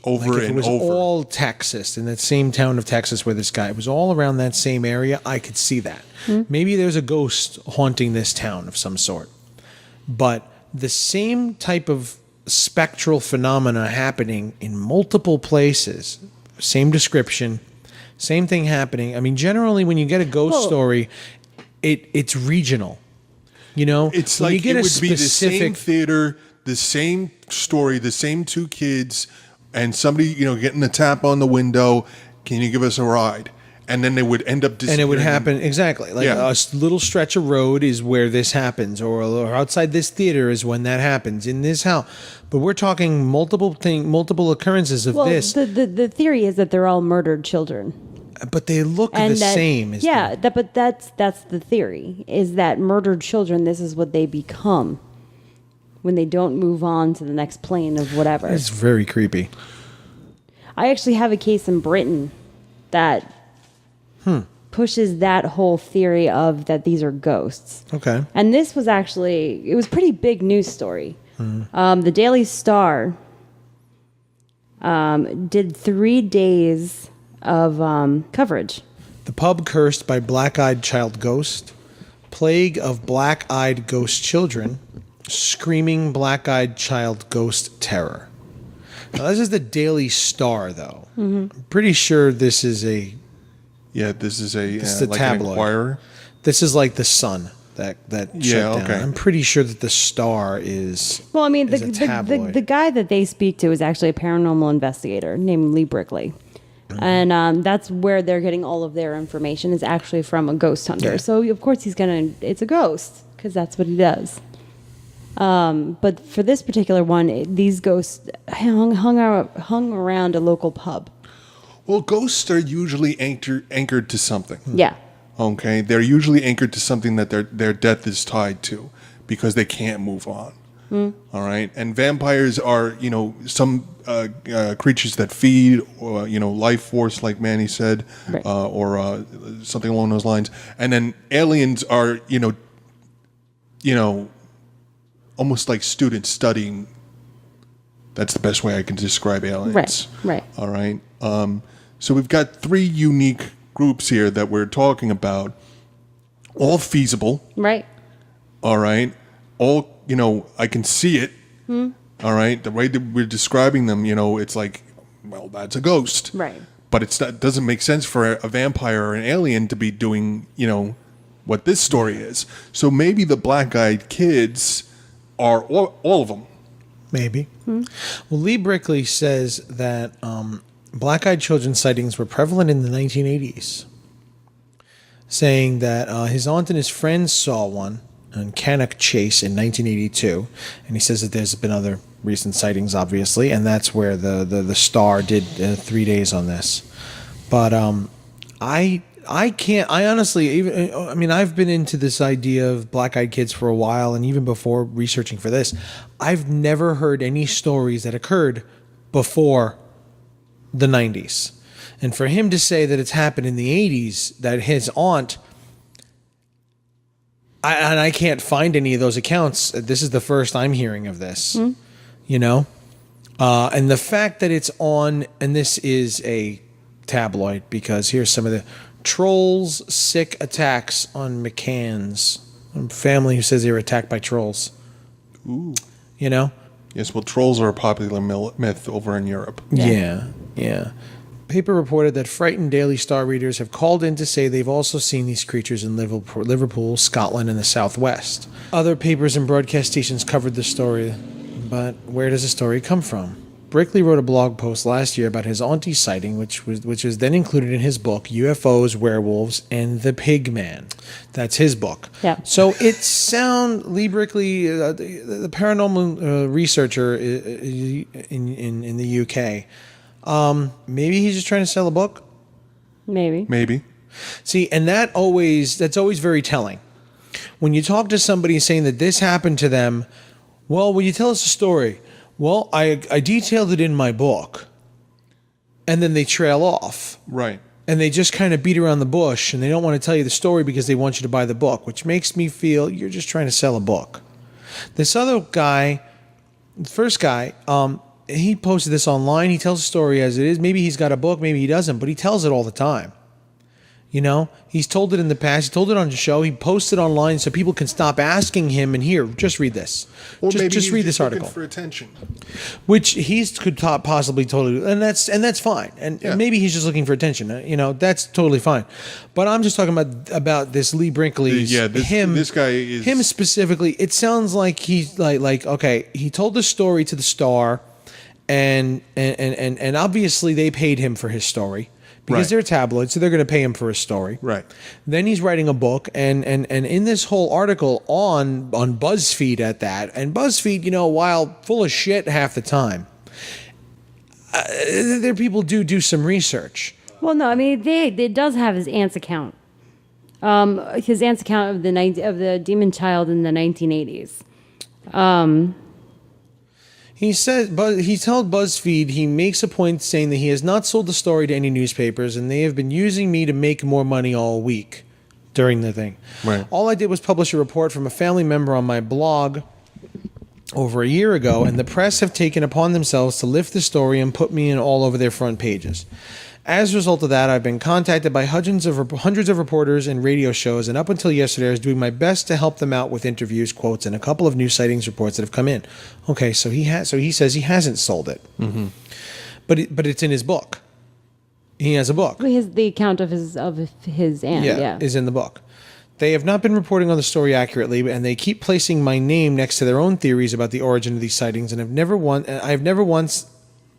Speaker 2: Over
Speaker 1: like if it
Speaker 2: and
Speaker 1: was
Speaker 2: over.
Speaker 1: all Texas, in that same town of Texas where this guy, it was all around that same area, I could see that. Maybe there's a ghost haunting this town of some sort. But the same type of spectral phenomena happening in multiple places, same description, same thing happening. I mean, generally when you get a ghost story, it's regional.
Speaker 2: It's
Speaker 1: When
Speaker 2: like
Speaker 1: you get
Speaker 2: it
Speaker 1: a
Speaker 2: would be the same
Speaker 1: specific
Speaker 2: theater, the same story, the same two kids, and somebody, getting a tap on the window. Can you give us a ride? and then they would end up
Speaker 1: And
Speaker 2: disappearing.
Speaker 1: it would happen exactly like
Speaker 2: Yeah.
Speaker 1: little stretch of road is where this happens, or outside this theater is when that happens in this house. But we're talking multiple occurrences of
Speaker 3: Well,
Speaker 1: this.
Speaker 3: the theory is that they're all murdered children.
Speaker 1: But they look the same.
Speaker 3: But that's the theory, is that murdered children, this is what they become when they don't move on to the next plane of whatever.
Speaker 1: It's very creepy.
Speaker 3: I actually have a case in Britain that pushes that whole theory of that these are ghosts.
Speaker 1: Okay.
Speaker 3: And this was actually, it was a pretty big news story. The Daily Star did 3 days of coverage.
Speaker 1: The pub cursed by black-eyed child ghost, plague of black-eyed ghost children, screaming black-eyed child ghost terror. Now, this is the Daily Star, though. I'm pretty sure this is a
Speaker 2: This is a
Speaker 1: This is a
Speaker 2: like
Speaker 1: tabloid.
Speaker 2: an Inquirer.
Speaker 1: This is like the Sun that shut down.
Speaker 2: okay.
Speaker 1: I'm pretty sure that the Star is.
Speaker 3: Well, I mean,
Speaker 1: is a tabloid.
Speaker 3: the guy that they speak to is actually a paranormal investigator named Lee Brickley. And that's where they're getting all of their information, is actually from a ghost hunter.
Speaker 1: Yeah.
Speaker 3: So, of course, it's a ghost, because that's what he does. But for this particular one, these ghosts hung around a local pub.
Speaker 2: Well, ghosts are usually anchored to something.
Speaker 3: Yeah.
Speaker 2: Okay, they're usually anchored to something that their death is tied to, because they can't move on. All right, and vampires are some creatures that feed, or life force, like Manny said,
Speaker 3: Right.
Speaker 2: or something along those lines. And then aliens are almost like students studying. That's the best way I can describe aliens.
Speaker 3: Right.
Speaker 2: All right. So we've got 3 unique groups here that we're talking about, all feasible.
Speaker 3: Right.
Speaker 2: All right. All, I can see it. All right. The way that we're describing them, it's like, well, that's a ghost.
Speaker 3: Right.
Speaker 2: But it doesn't make sense for a vampire or an alien to be doing, what this story is. So maybe the black-eyed kids are all of them.
Speaker 1: Maybe. Well, Lee Brickley says that black-eyed children sightings were prevalent in the 1980s, saying that his aunt and his friends saw one on Cannock Chase in 1982, and he says that there's been other recent sightings, obviously, and that's where the Star did 3 days on this. But I honestly, I've been into this idea of black-eyed kids for a while, and even before researching for this, I've never heard any stories that occurred before the 90s. And for him to say that it's happened in the 80s, that his aunt, I can't find any of those accounts. This is the first I'm hearing of this, and the fact that it's on, and this is a tabloid, because here's some of the trolls, sick attacks on McCann's family who says they were attacked by trolls.
Speaker 2: Ooh.
Speaker 1: Yes,
Speaker 2: well, trolls are a popular myth over in Europe.
Speaker 1: Yeah. Paper reported that frightened Daily Star readers have called in to say they've also seen these creatures in Liverpool, Scotland, and the southwest. Other papers and broadcast stations covered the story, but where does the story come from? Brickley wrote a blog post last year about his auntie's sighting, which was then included in his book, UFOs, Werewolves, and the Pig Man. That's his book.
Speaker 3: Yeah.
Speaker 1: So Lee Brickley, the paranormal researcher in the UK, maybe he's just trying to sell a book.
Speaker 3: Maybe.
Speaker 1: See, and that's always very telling. When you talk to somebody saying that this happened to them, well, will you tell us a story? Well, I detailed it in my book. And then they trail off.
Speaker 2: Right.
Speaker 1: And they just kind of beat around the bush, and they don't want to tell you the story because they want you to buy the book, which makes me feel you're just trying to sell a book. This other guy, the first guy, he posted this online. He tells the story as it is. Maybe he's got a book, maybe he doesn't, but he tells it all the time. He's told it in the past. He told it on the show. He posted online so people can stop asking him. And here, just read this.
Speaker 2: Or maybe
Speaker 1: just read this
Speaker 2: looking
Speaker 1: article,
Speaker 2: for attention.
Speaker 1: which he could possibly totally, and that's fine. And maybe he's just looking for attention. That's totally fine. But I'm just talking about this Lee Brinkley's.
Speaker 2: This guy is
Speaker 1: him specifically. It sounds like he's like okay. He told the story to the Star, and obviously they paid him for his story, because
Speaker 2: Right.
Speaker 1: they're a tabloid, so they're going to pay him for a story.
Speaker 2: Right.
Speaker 1: Then he's writing a book, and in this whole article on BuzzFeed at that, and BuzzFeed, while full of shit half the time, there people do some research.
Speaker 3: Well, no, I mean, it does have his aunt's account. His aunt's account of the Demon Child in the 1980s.
Speaker 1: He says, but he told BuzzFeed he makes a point saying that he has not sold the story to any newspapers, and they have been using me to make more money all week during the thing.
Speaker 2: Right.
Speaker 1: All I did was publish a report from a family member on my blog over a year ago, and the press have taken upon themselves to lift the story and put me in all over their front pages. As a result of that, I've been contacted by hundreds of reporters and radio shows, and up until yesterday, I was doing my best to help them out with interviews, quotes, and a couple of new sightings reports that have come in. Okay, so he says he hasn't sold it, but it's in his book. He has a book.
Speaker 3: The account of his aunt. Yeah.
Speaker 1: Is in the book. They have not been reporting on the story accurately, and they keep placing my name next to their own theories about the origin of these sightings, and I have never once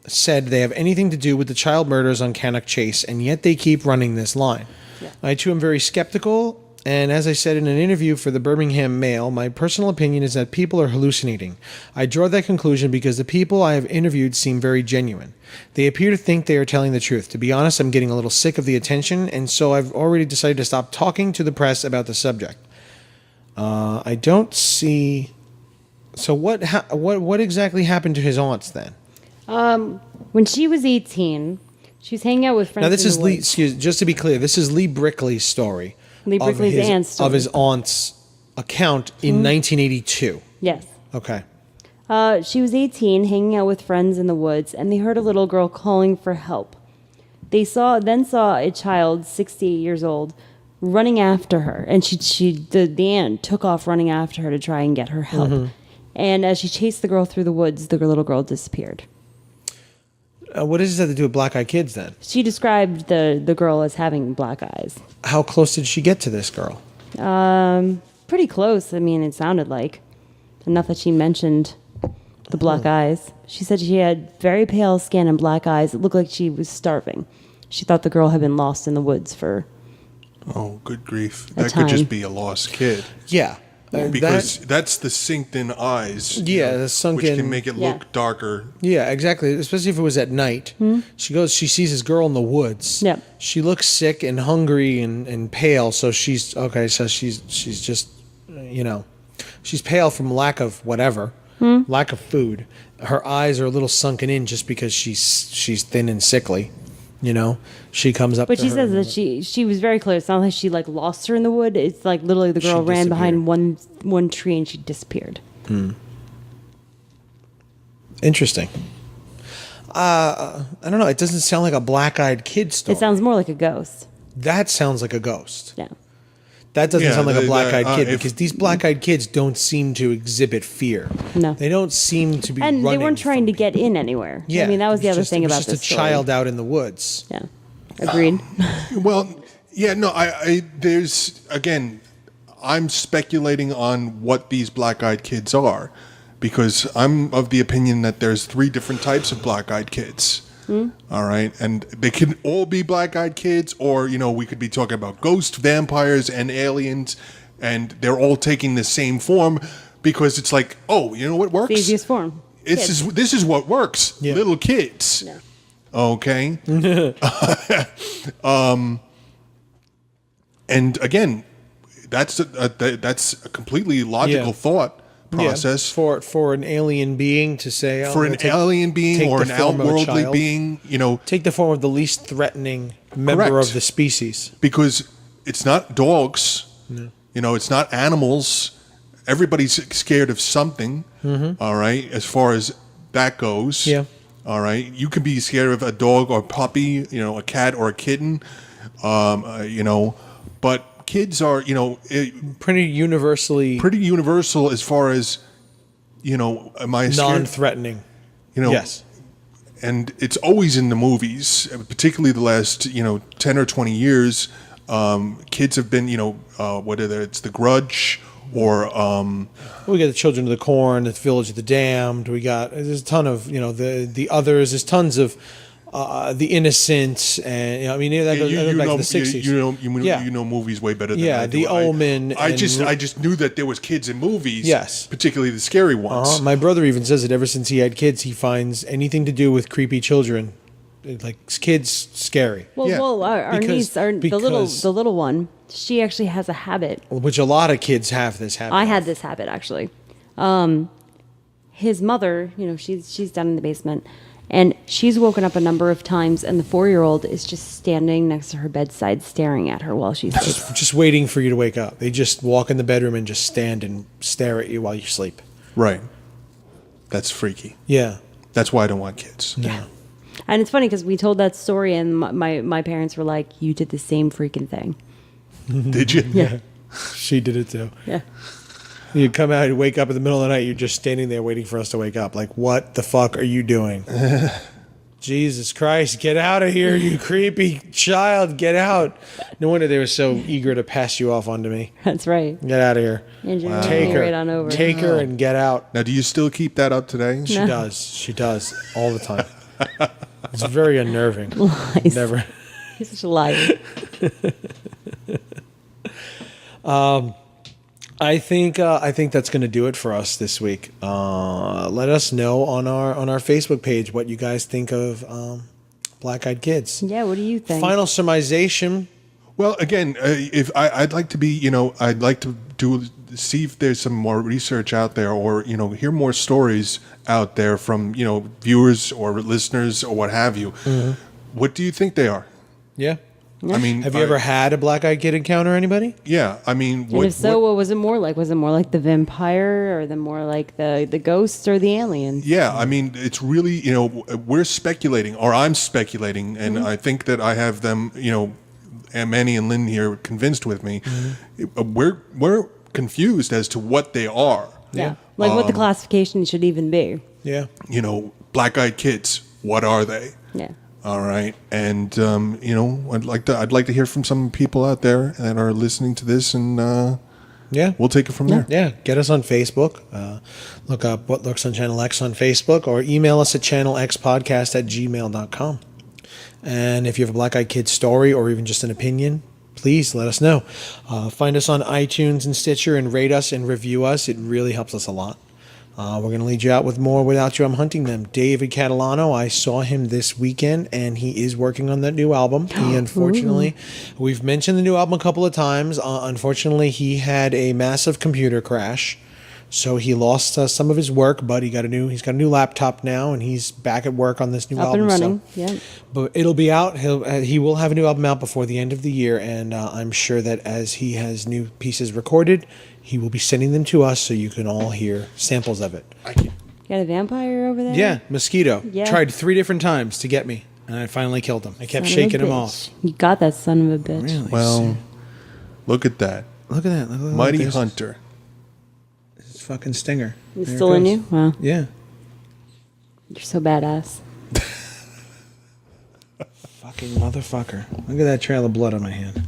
Speaker 1: said they have anything to do with the child murders on Cannock Chase, and yet they keep running this line. Yeah. I too am very skeptical, and as I said in an interview for the Birmingham Mail, my personal opinion is that people are hallucinating. I draw that conclusion because the people I have interviewed seem very genuine. They appear to think they are telling the truth. To be honest, I'm getting a little sick of the attention, and so I've already decided to stop talking to the press about the subject. I don't see... So what exactly happened to his aunts then?
Speaker 3: When she was 18, she was hanging out with friends.
Speaker 1: Now this
Speaker 3: in
Speaker 1: is
Speaker 3: the
Speaker 1: Lee.
Speaker 3: woods.
Speaker 1: Just to be clear, this is Lee Brickley's story.
Speaker 3: Lee Brickley's aunt's story.
Speaker 1: Of his aunt's account in 1982.
Speaker 3: Yes.
Speaker 1: Okay.
Speaker 3: She was 18, hanging out with friends in the woods, and they heard a little girl calling for help. They saw a child, 68 years old, running after her, and the aunt took off running after her to try and get her help. Mm-hmm. And as she chased the girl through the woods, the little girl disappeared.
Speaker 1: What does this have to do with black-eyed kids then?
Speaker 3: She described the girl as having black eyes.
Speaker 1: How close did she get to this girl?
Speaker 3: Pretty close. I mean, it sounded like. Enough that she mentioned the black eyes. She said she had very pale skin and black eyes. It looked like she was starving. She thought the girl had been lost in the woods for...
Speaker 2: Oh, good grief. That could just be a lost kid.
Speaker 1: Yeah.
Speaker 2: Because that's the synced-in eyes.
Speaker 1: Yeah, the sunken...
Speaker 2: Which can make it look darker.
Speaker 1: Yeah, exactly. Especially if it was at night. She sees this girl in the woods.
Speaker 3: Yep.
Speaker 1: She looks sick and hungry and pale, so she's just, she's pale from lack of whatever, lack of food. Her eyes are a little sunken in just because she's thin and sickly. She comes up.
Speaker 3: But she says that she was very clear. It's not like she lost her in the wood. It's like literally the girl ran behind one tree and she disappeared.
Speaker 1: Interesting. I don't know. It doesn't sound like a black-eyed kid story.
Speaker 3: It sounds more like a ghost.
Speaker 1: That sounds like a ghost.
Speaker 3: Yeah.
Speaker 1: That doesn't sound like a black-eyed kid because these black-eyed kids don't seem to exhibit fear.
Speaker 3: No.
Speaker 1: They don't seem to be running.
Speaker 3: And they weren't trying to get in anywhere.
Speaker 1: Yeah.
Speaker 3: I mean, that was the other thing about this
Speaker 1: It was just a child out in the woods.
Speaker 3: Yeah. Agreed.
Speaker 2: Well, yeah, no, there's, again, I'm speculating on what these black-eyed kids are because I'm of the opinion that there's 3 different types of black-eyed kids. All right, and they can all be black-eyed kids, or we could be talking about ghosts, vampires, and aliens, and they're all taking the same form because it's like, oh, you know what works?
Speaker 3: The easiest form.
Speaker 2: This is what works. Yeah. Little kids.
Speaker 3: Yeah.
Speaker 2: Okay. And again, that's a completely logical thought process
Speaker 1: for an alien being to say
Speaker 2: alien being or an outworldly being,
Speaker 1: take the form of the least threatening member of the species,
Speaker 2: because it's not dogs, it's not animals. Everybody's scared of something. All right, as far as that goes. All right, you can be scared of a dog or puppy, a cat or a kitten, but kids are,
Speaker 1: pretty
Speaker 2: universal as far as, am I scared?
Speaker 1: Non-threatening. Yes.
Speaker 2: And it's always in the movies, particularly the last, 10 or 20 years. Kids have been, whether it's The Grudge or...
Speaker 1: we got the Children of the Corn, the Village of the Damned. There's a ton of, the others. There's tons of The Innocents, and I mean that goes, that goes back to the 60s.
Speaker 2: You know movies way better than I
Speaker 1: Yeah,
Speaker 2: do.
Speaker 1: The Omen.
Speaker 2: I just knew that there was kids in movies.
Speaker 1: Yes.
Speaker 2: Particularly the scary ones.
Speaker 1: My brother even says that ever since he had kids, he finds anything to do with creepy children, like kids, scary.
Speaker 3: Well,
Speaker 2: Yeah.
Speaker 3: our niece, the little one, she actually has a habit.
Speaker 1: Which a lot of kids have this habit.
Speaker 3: I had this habit actually. His mother, she's down in the basement, and she's woken up a number of times, and the 4-year-old is just standing next to her bedside, staring at her while she's asleep.
Speaker 1: just waiting for you to wake up. They just walk in the bedroom and just stand and stare at you while you sleep.
Speaker 2: Right. That's freaky.
Speaker 1: Yeah.
Speaker 2: That's why I don't want kids.
Speaker 3: Yeah. And it's funny because we told that story, and my parents were like, "You did the same freaking thing."
Speaker 2: Did you?
Speaker 3: Yeah.
Speaker 1: She did it too.
Speaker 3: Yeah.
Speaker 1: You come out and wake up in the middle of the night, you're just standing there waiting for us to wake up. Like, what the fuck are you doing? Jesus Christ, get out of here, you creepy child, get out. No wonder they were so eager to pass you off onto me.
Speaker 3: That's right.
Speaker 1: Get out of here.
Speaker 3: Andrew,
Speaker 1: Take her.
Speaker 3: right on over.
Speaker 1: Take her and get out.
Speaker 2: Now, do you still keep that up today?
Speaker 1: She does. She does. All the time. It's very unnerving.
Speaker 3: Lies.
Speaker 1: Never.
Speaker 3: He's such a liar.
Speaker 1: I think that's going to do it for us this week. Let us know on our Facebook page what you guys think of Black Eyed Kids.
Speaker 3: Yeah, what do you think?
Speaker 1: Final surmisation.
Speaker 2: Well, again, if I'd like to be, I'd like to see if there's some more research out there, or hear more stories out there from viewers or listeners or what have you. Mm-hmm. What do you think they are?
Speaker 1: Yeah.
Speaker 2: I mean,
Speaker 1: have you ever had a Black Eyed Kid encounter anybody?
Speaker 2: Yeah, I mean,
Speaker 3: and if so, what was it more like? Was it more like the vampire, or more like the ghosts or the aliens?
Speaker 2: Yeah, I mean, it's really, we're speculating, or I'm speculating, and I think that I have them, and Manny and Lynn here convinced with me. Mm-hmm. We're confused as to what they are.
Speaker 3: Yeah, like what the classification should even be.
Speaker 1: Yeah.
Speaker 2: Black Eyed Kids, what are they?
Speaker 3: Yeah.
Speaker 2: All right, and I'd like to hear from some people out there that are listening to this, and we'll take it from there.
Speaker 1: Yeah, get us on Facebook. Look up What Lurks on Channel X on Facebook, or email us at channelxpodcast@gmail.com. And if you have a Black Eyed Kid story or even just an opinion, please let us know. Find us on iTunes and Stitcher and rate us and review us. It really helps us a lot. We're going to lead you out with more Without You, I'm Hunting Them. David Catalano, I saw him this weekend, and he is working on that new album. He unfortunately, we've mentioned the new album a couple of times. Unfortunately, he had a massive computer crash, so he lost some of his work, but he's got a new laptop now, and he's back at work on this new album.
Speaker 3: Up and running,
Speaker 1: yeah. But it'll be out. He will have a new album out before the end of the year, and I'm sure that as he has new pieces recorded, he will be sending them to us so you can all hear samples of it.
Speaker 3: You got a vampire over there?
Speaker 1: Yeah, mosquito.
Speaker 3: Yeah.
Speaker 1: Tried 3 different times to get me, and I finally killed him. I kept shaking him off.
Speaker 3: You got that son of a bitch.
Speaker 1: Really?
Speaker 2: Well, look at that.
Speaker 1: Look at that. Look
Speaker 2: Mighty
Speaker 1: this.
Speaker 2: Hunter.
Speaker 1: This fucking stinger.
Speaker 3: It's
Speaker 1: There
Speaker 3: still
Speaker 1: it
Speaker 3: in
Speaker 1: goes.
Speaker 3: you? Wow.
Speaker 1: Yeah.
Speaker 3: You're so badass.
Speaker 1: Fucking motherfucker. Look at that trail of blood on my hand.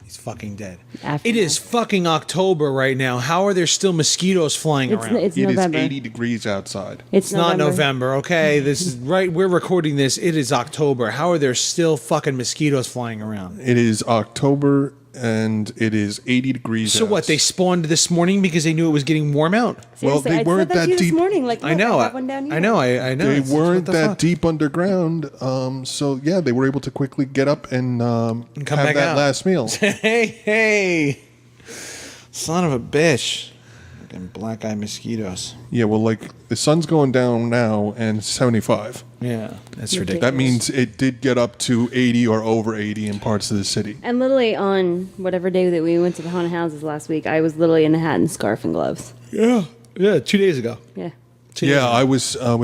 Speaker 1: He's fucking dead. It is fucking October right now. How are there still mosquitoes flying around?
Speaker 3: It's
Speaker 2: It is
Speaker 3: November.
Speaker 2: 80 degrees outside.
Speaker 1: It's not November, okay? This is right. We're recording this. It is October. How are there still fucking mosquitoes flying around?
Speaker 2: It is October, and it is 80 degrees
Speaker 1: So
Speaker 2: out.
Speaker 1: what? They spawned this morning because they knew it was getting warm out.
Speaker 2: Well,
Speaker 3: Seriously,
Speaker 2: they
Speaker 3: I
Speaker 2: weren't
Speaker 3: said that
Speaker 2: that
Speaker 3: to you
Speaker 2: deep.
Speaker 3: this morning. Like,
Speaker 1: I know.
Speaker 3: I have one down here.
Speaker 1: I know. I know.
Speaker 2: They
Speaker 1: It's-
Speaker 2: weren't
Speaker 1: what the
Speaker 2: that
Speaker 1: fuck?
Speaker 2: deep underground, so yeah, they were able to quickly get up and
Speaker 1: come
Speaker 2: have
Speaker 1: back
Speaker 2: that
Speaker 1: out.
Speaker 2: last meal.
Speaker 1: Hey, son of a bitch! Fucking black eye mosquitoes.
Speaker 2: Yeah, well, like the sun's going down now, and it's 75.
Speaker 1: Yeah, that's ridiculous.
Speaker 2: That means it did get up to 80 or over 80 in parts of the city.
Speaker 3: And literally on whatever day that we went to the haunted houses last week, I was literally in a hat and scarf and gloves.
Speaker 1: Yeah, 2 days ago.
Speaker 3: Yeah.
Speaker 2: Yeah, I was a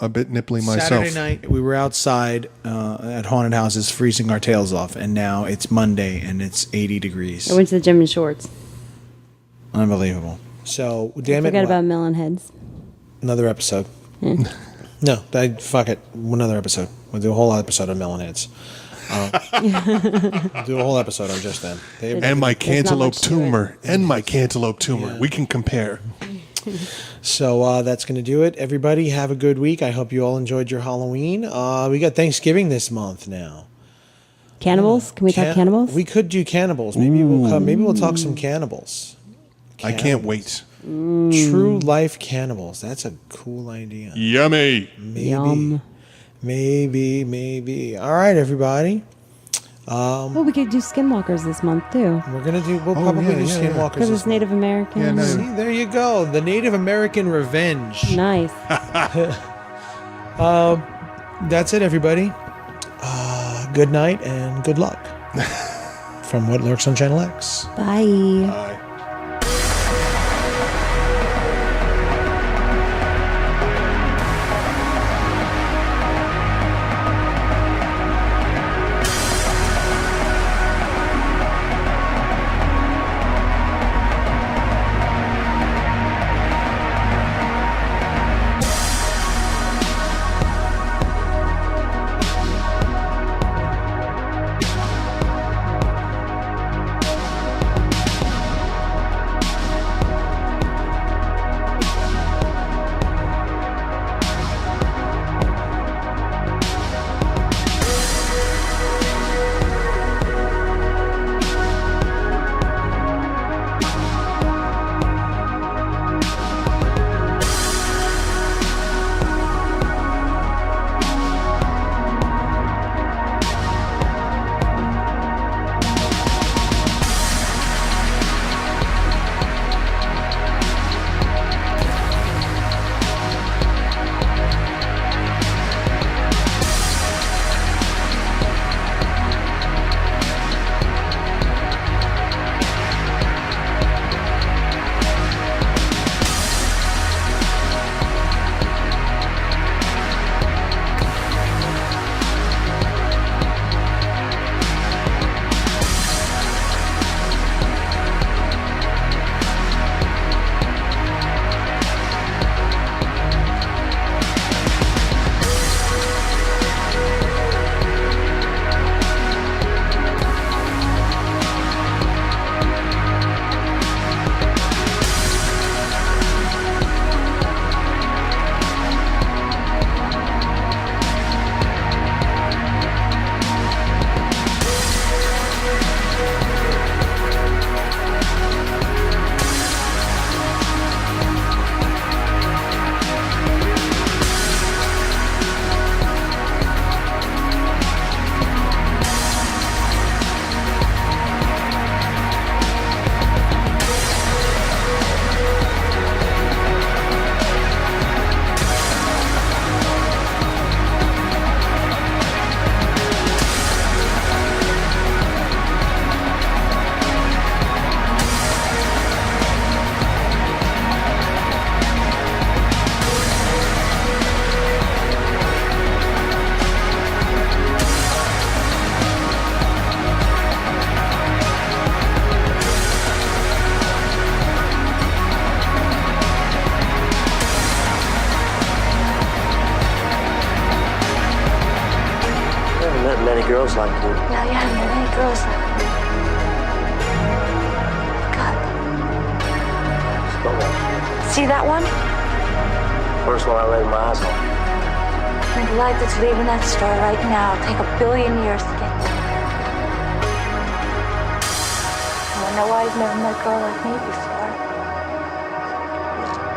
Speaker 2: bit nipply myself.
Speaker 1: Saturday night, we were outside at haunted houses, freezing our tails off, and now it's Monday and it's 80 degrees.
Speaker 3: I went to the gym in shorts.
Speaker 1: Unbelievable. So, damn it.
Speaker 3: Forget
Speaker 1: what?
Speaker 3: about melon heads.
Speaker 1: Another episode. No, fuck it. Another episode. We'll do a whole episode on melonheads. We'll do a whole episode on just them.
Speaker 2: And my
Speaker 3: There's not
Speaker 2: cantaloupe
Speaker 3: much to it.
Speaker 2: tumor. And my cantaloupe tumor.
Speaker 1: Yeah.
Speaker 2: We can compare.
Speaker 1: So that's going to do it. Everybody, have a good week. I hope you all enjoyed your Halloween. We got Thanksgiving this month now.
Speaker 3: Cannibals? Can we talk cannibals?
Speaker 1: We could do cannibals. Maybe we'll come. Maybe we'll talk some cannibals.
Speaker 2: I can't wait.
Speaker 1: True life cannibals. That's a cool idea.
Speaker 2: Yummy.
Speaker 3: Yum.
Speaker 1: Maybe. All right, everybody.
Speaker 3: Well, we could do skinwalkers this month too.
Speaker 1: We'll probably do skinwalkers.
Speaker 3: Because it's Native American.
Speaker 2: Yeah, no.
Speaker 1: See, there you go. The Native American revenge.
Speaker 3: Nice.
Speaker 1: That's it, everybody. Good night and good luck. From What Lurks on Channel X.
Speaker 3: Bye.
Speaker 2: Bye.
Speaker 4: Many girls like you.
Speaker 5: Yeah, many girls. God.
Speaker 4: Spell that.
Speaker 5: See that one?
Speaker 4: First one I laid my eyes on.
Speaker 5: And the light that's leaving that star right now will take 1 billion years to get there. I wonder why you've never met a girl like me before.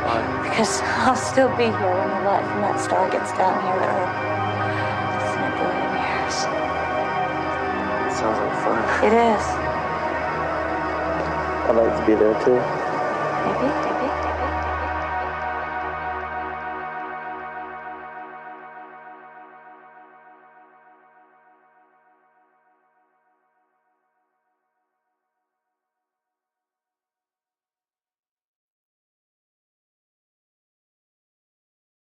Speaker 4: Why?
Speaker 5: Because I'll still be here when the light from that star gets down here to Earth. It's in 1 billion years.
Speaker 4: Sounds like fun.
Speaker 5: It is.
Speaker 4: I'd like to be there too.
Speaker 5: Maybe.